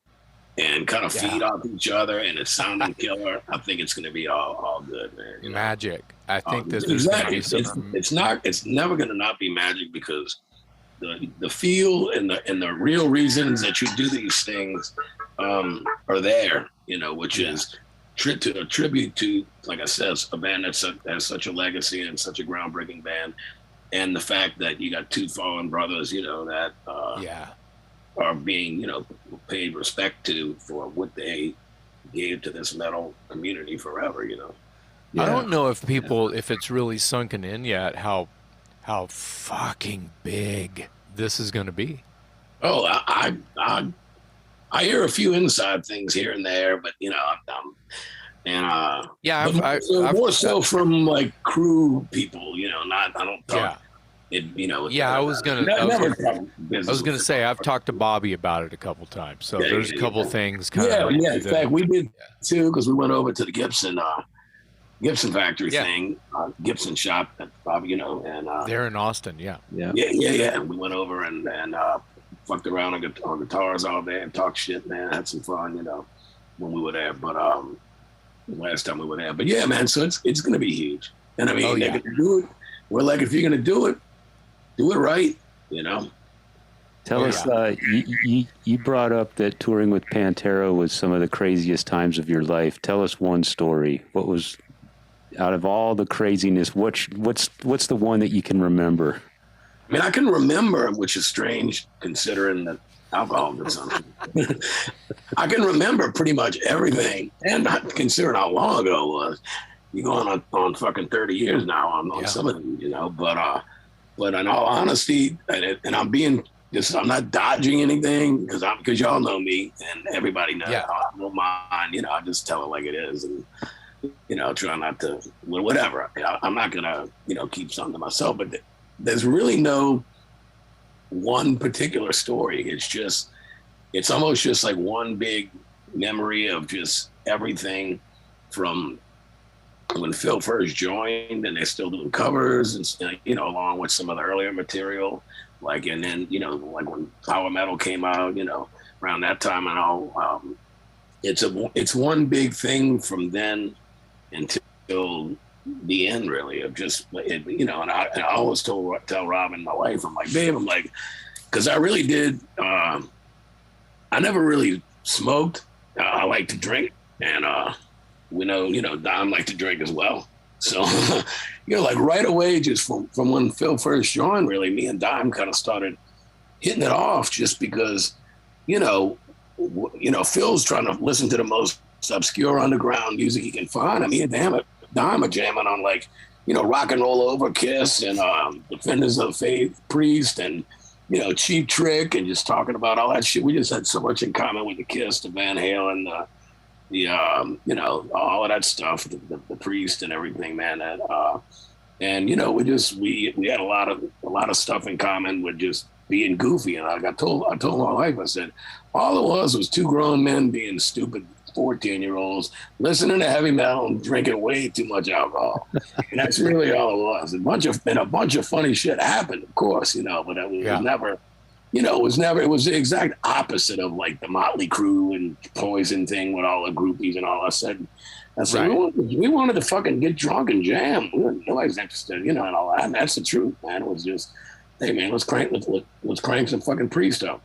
and kind of feed off each other and it's sounding killer, I think it's going to be all good, man. Magic. I think this is exactly. It's never going to not be magic, because the feel and the real reasons that you do these things are there, which is to a tribute to, like I said, a band that has such a legacy and such a groundbreaking band, and the fact that you got two fallen brothers, that are being, paid respect to for what they gave to this metal community forever, Yeah. I don't know if it's really sunken in yet how fucking big this is going to be. Oh, I hear a few inside things here and there, but more so from like crew people, I don't talk. Yeah. I was gonna say I've talked to Bobby about it a couple times, so there's a couple things. In fact, we did too, because we went over to the Gibson factory thing, Gibson shop at Bobby, and they're in Austin, yeah. We went over and fucked around on guitars all day and talked shit, man. Had some fun, when we were there. But the last time we were there, but yeah, man. So it's gonna be huge, and I mean, they can do it. We're like, if you're gonna do it right, Tell us, you brought up that touring with Pantera was some of the craziest times of your life. Tell us one story. What was, out of all the craziness, what's the one that you can remember? I mean, I can remember, which is strange considering that alcohol did something. I can remember pretty much everything, and not considering how long ago it was. You're going on fucking 30 years now on some of these, but in all honesty, and I'm not dodging anything, because y'all know me and everybody knows. I don't mind, I just tell it like it is, and try not to whatever. I'm not gonna keep something to myself, but there's really no one particular story. It's almost just like one big memory of just everything from when Phil first joined, and they're still doing covers, and along with some of the earlier material, and then like when power metal came out, around that time and all. It's one big thing from then until the end, really, of just and I always tell Robin, my wife, I'm like, babe, because I really did. I never really smoked. I like to drink, and we know, Dom liked to drink as well. So, like right away, just from when Phil first joined, really, me and Dom kind of started hitting it off, just because, Phil's trying to listen to the most obscure underground music he can find. I mean, damn it, Dom are jamming on Rock and Roll Over, Kiss, and Defenders of the Faith, Priest, and Cheap Trick, and just talking about all that shit. We just had so much in common with the Kiss, the Van Halen, all of that stuff, the Priest and everything, man. And you know, we had a lot of stuff in common with just being goofy. And I told my wife, I said, all it was two grown men being stupid 14-year-olds listening to heavy metal and drinking way too much alcohol. And that's really all it was. A bunch of funny shit happened, of course, you know, but it was never, you know, it was the exact opposite of like the Motley Crue and Poison thing with all the groupies and all. I said, we wanted to fucking get drunk and jam. Nobody's interested, you know, and all that. And that's the truth, man. It was just, hey man, let's crank some fucking Priest up.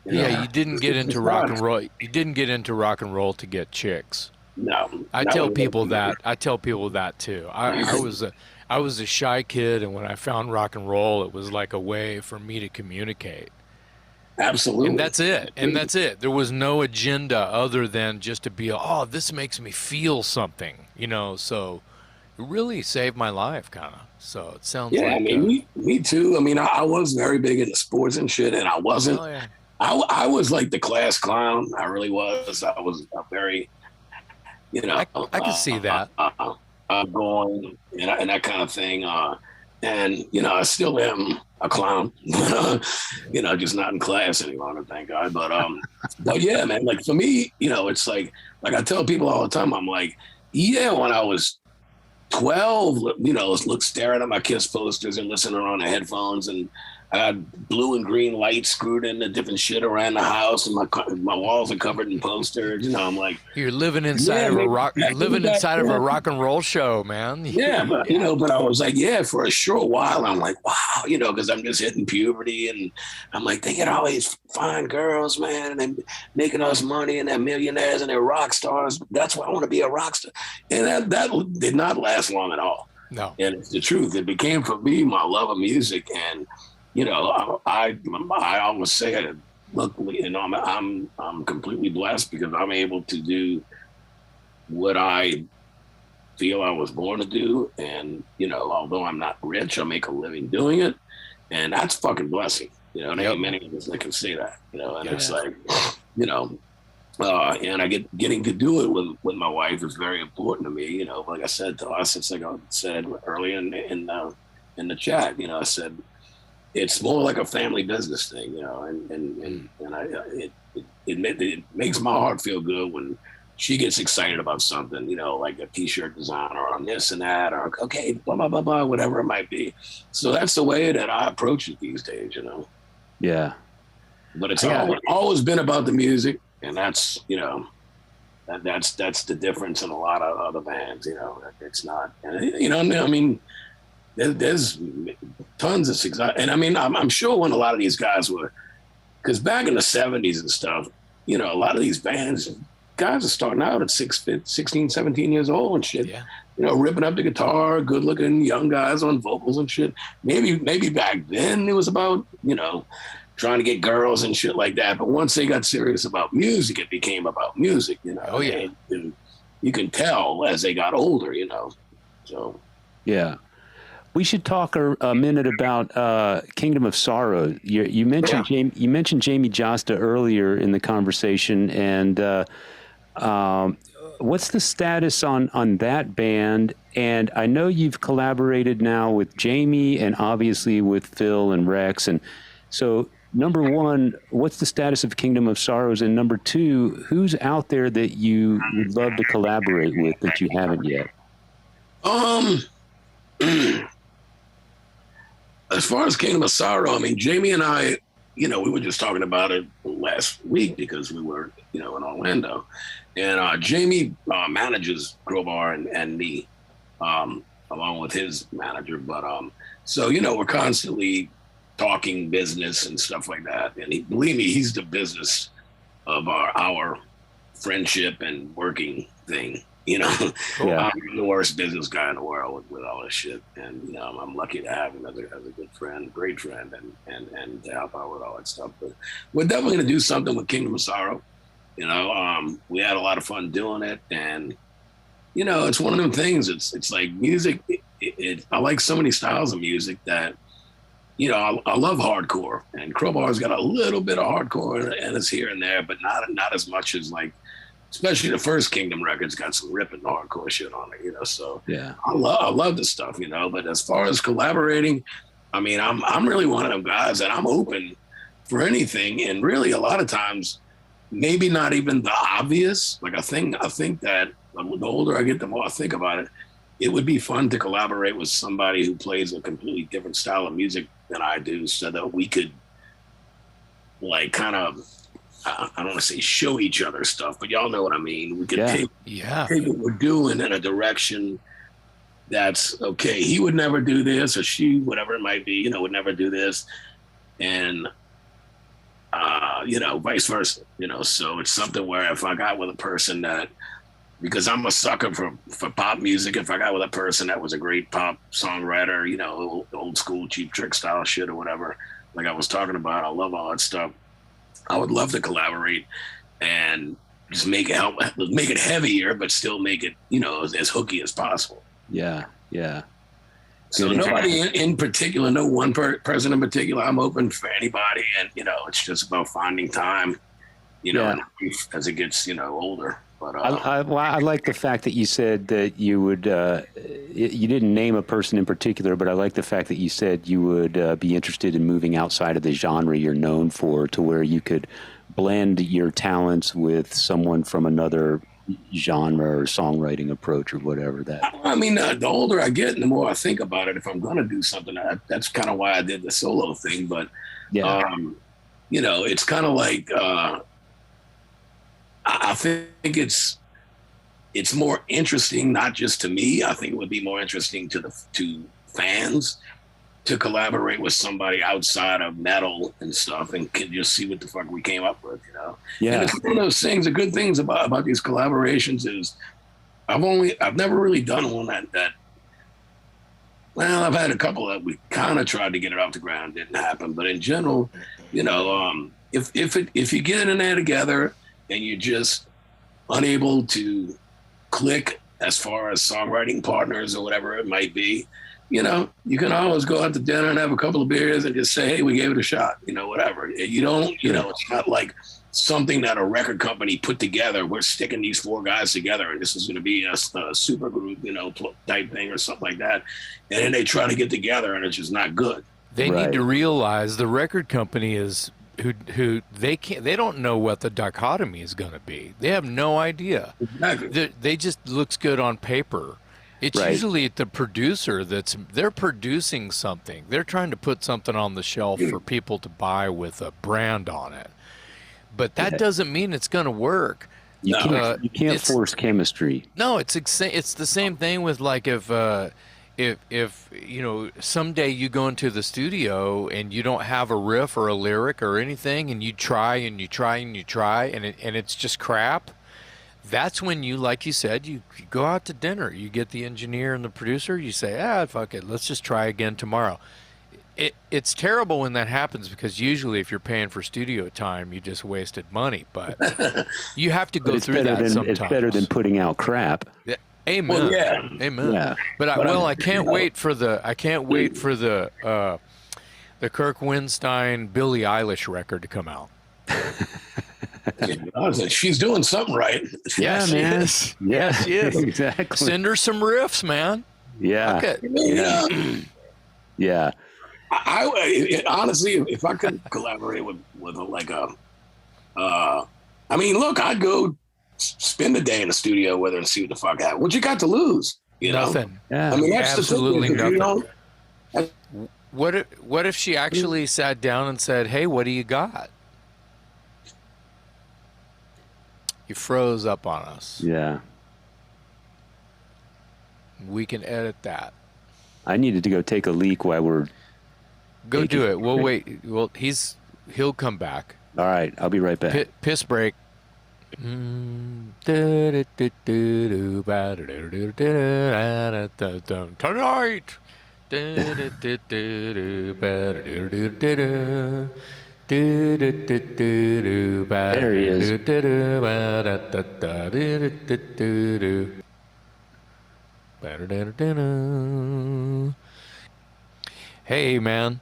You didn't get into rock and roll. You didn't get into rock and roll to get chicks. No. I tell people that too. I was a shy kid, and when I found rock and roll, it was like a way for me to communicate. Absolutely. And that's it. There was no agenda other than just to be, this makes me feel something, you know. So it really saved my life, kind of. So it sounds like. Yeah, I mean, me too. I mean, I was very big into sports and shit, and I wasn't. I was like the class clown. I really was. I was a very, you know. I can see that. Outgoing and that kind of thing. And, you know, I still am a clown, you know, just not in class any longer, thank God. But yeah, man, like for me, you know, it's like I tell people all the time, I'm like, yeah, when I was 12, you know, staring at my Kiss posters and listening on the headphones, and I had blue and green lights screwed into different shit around the house, and my walls are covered in posters. You know, I'm like, you're living inside of a rock and roll show, man. Yeah, but you know, but I was like, yeah, for a short while, I'm like, wow, you know, because I'm just hitting puberty, and I'm like, they get all these fine girls, man, and they're making us money, and they're millionaires, and they're rock stars. That's why I want to be a rock star, and that did not last long at all. No, and it's the truth. It became for me my love of music, and you know, I always say it. Luckily, you know, I'm completely blessed because I'm able to do what I feel I was born to do, and you know, although I'm not rich, I make a living doing it, and that's fucking blessing. You know, there ain't many of us that can say that. You know, and it's like, you know, and I getting to do it with my wife is very important to me. You know, like I said to us, it's like I said earlier in the chat. You know, I said, it's more like a family business thing, you know, and it makes my heart feel good when she gets excited about something, you know, like a t-shirt design or on this and that, or okay, blah, blah, blah, blah, whatever it might be. So that's the way that I approach it these days, you know? Yeah. But it's always been about the music, and that's, you know, that's the difference in a lot of other bands, you know. It's not, you know, I mean, there's tons of success. And I mean, I'm sure when a lot of these guys were, because back in the 70s and stuff, you know, a lot of these bands, guys are starting out at 16, 17 years old and shit. Yeah. You know, ripping up the guitar, good looking young guys on vocals and shit. Maybe back then it was about, you know, trying to get girls and shit like that. But once they got serious about music, it became about music, you know. Oh, yeah. And you can tell as they got older, you know. So. Yeah. We should talk a minute about Kingdom of Sorrow. You mentioned Jamie Josta earlier in the conversation, and what's the status on that band? And I know you've collaborated now with Jamie and obviously with Phil and Rex. And so, number one, what's the status of Kingdom of Sorrows? And number two, who's out there that you would love to collaborate with that you haven't yet? As far as Kingdom of Sorrow, I mean, Jamie and I, you know, we were just talking about it last week because we were, you know, in Orlando. And Jamie manages Crowbar and me, along with his manager. But so, you know, we're constantly talking business and stuff like that. And believe me, he's the business of our friendship and working thing. You know, Yeah. I'm the worst business guy in the world with all this shit, and you know, I'm lucky to have him as a good friend, great friend, and to help out with all that stuff. But we're definitely gonna do something with Kingdom of Sorrow. You know, we had a lot of fun doing it, and you know, it's one of them things. It's like music. I like so many styles of music that, you know, I love hardcore, and Crowbar's got a little bit of hardcore, and it's here and there, but not as much as like especially the first Kingdom records got some ripping hardcore shit on it, so Yeah. I love the stuff, but as far as collaborating, I mean, I'm really one of them guys that I'm open for anything. And really a lot of times, maybe not even the obvious. Like I think that the older I get, the more I think about it. It would be fun to collaborate with somebody who plays a completely different style of music than I do, so that we could like kind of, I don't want to say show each other stuff, but y'all know what I mean. We could take what we're doing in a direction that's okay. He would never do this, or she, whatever it might be, would never do this. And, vice versa, so it's something where if I got with a person that, because I'm a sucker for pop music, if I got with a person that was a great pop songwriter, old school Cheap Trick style shit or whatever, like I was talking about, I love all that stuff. I would love to collaborate and just make it heavier, but still make it, as hooky as possible. Yeah. Yeah. So nobody in particular, no one person in particular. I'm open for anybody, and it's just about finding time, as it gets older. But I like the fact that you said that you would. You didn't name a person in particular, but I like the fact that you said you would be interested in moving outside of the genre you're known for, to where you could blend your talents with someone from another genre or songwriting approach or whatever that. I mean, the older I get, the more I think about it. If I'm going to do something, that's kind of why I did the solo thing. But it's kind of like. I think it's more interesting, not just to me. I think it would be more interesting to fans to collaborate with somebody outside of metal and stuff, and can just see what the fuck we came up with, Yeah. And it's one of those things. The good things about these collaborations is I've never really done one that. Well, I've had a couple that we kind of tried to get it off the ground, didn't happen. But in general, if you get in there together and you're just unable to click as far as songwriting partners or whatever it might be, you can always go out to dinner and have a couple of beers and just say, hey, we gave it a shot, whatever. You don't, it's not like something that a record company put together. We're sticking these four guys together and this is going to be a super group, type thing or something like that. And then they try to get together and it's just not good. They need to realize the record company is who they don't know what the dichotomy is going to be. They have no idea. Exactly. They just looks good on paper. It's usually the producer they're producing something. They're trying to put something on the shelf for people to buy with a brand on it. But that doesn't mean it's going to work. You can't force chemistry. No, it's the same thing with like if someday you go into the studio and you don't have a riff or a lyric or anything, and you try and you try and you try and it's just crap. That's when you, like you said, you go out to dinner. You get the engineer and the producer. You say, fuck it, let's just try again tomorrow. It's terrible when that happens, because usually if you're paying for studio time, you just wasted money. But you have to go through that sometimes. It's better than putting out crap. Yeah. Amen. Well, Amen. Yeah. But I can't wait for the Kirk Windstein Billie Eilish record to come out. She's doing something right. Yeah, she man. is. Yeah, she is. Exactly. Send her some riffs, man. Yeah. Fuck it. Yeah. I honestly, if I could collaborate with like look, I'd go spend a day in the studio with her and see what the fuck happened. What you got to lose? Nothing. Yeah. I mean, that's absolutely nothing. What if she actually sat down and said, "Hey, what do you got?" You froze up on us. Yeah. We can edit that. I needed to go take a leak while we're. Go do it. We'll wait. Well, he'll come back. All right, I'll be right back. Piss break. Tonight. There he is. Hey, man.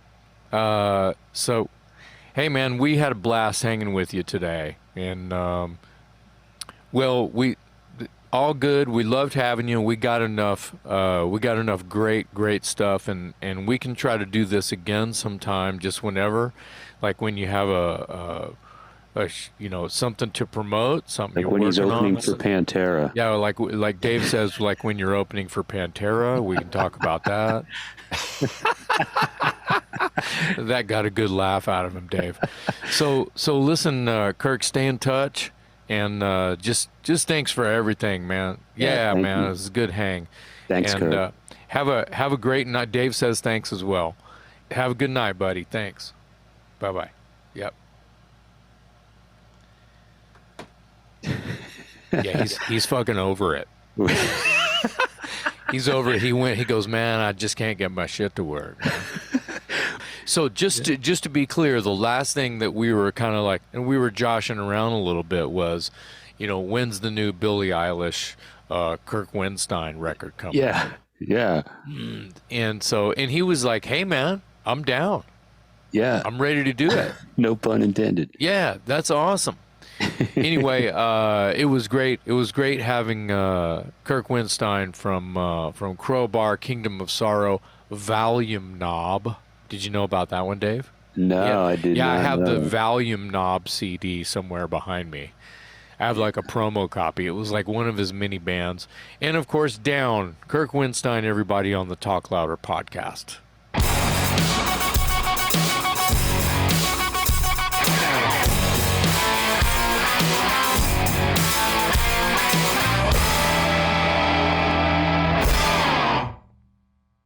Hey, man, we had a blast hanging with you today. And Well, all good. We loved having you. We got enough. We got enough great stuff, and we can try to do this again sometime, just whenever, like when you have something to promote, something Like you're when he's working opening on. for Pantera. Yeah, like Dave says, like when you're opening for Pantera, we can talk about that. That got a good laugh out of him, Dave. So listen, Kirk, stay in touch, and just thanks for everything, man. Yeah, man, you. it was a good hang. Thanks, and Kirk. Have a great night. Dave says thanks as well. Have a good night, buddy. Thanks. Bye bye. Yep. Yeah, he's fucking over it. He's over it. He goes, man, I just can't get my shit to work. So just to be clear, the last thing that we were kind of like, and we were joshing around a little bit, was, when's the new Billie Eilish, Kirk Windstein record coming? Yeah. And he was like, hey man, I'm down. Yeah. I'm ready to do it. No pun intended. Yeah, that's awesome. Anyway, it was great. It was great having Kirk Windstein from Crowbar, Kingdom of Sorrow, Volume Knob. Did you know about that one, Dave? No, I didn't. Yeah, I have the Volume Knob CD somewhere behind me. I have like a promo copy. It was like one of his mini bands. And of course, Down, Kirk Windstein, everybody on the Talk Louder podcast.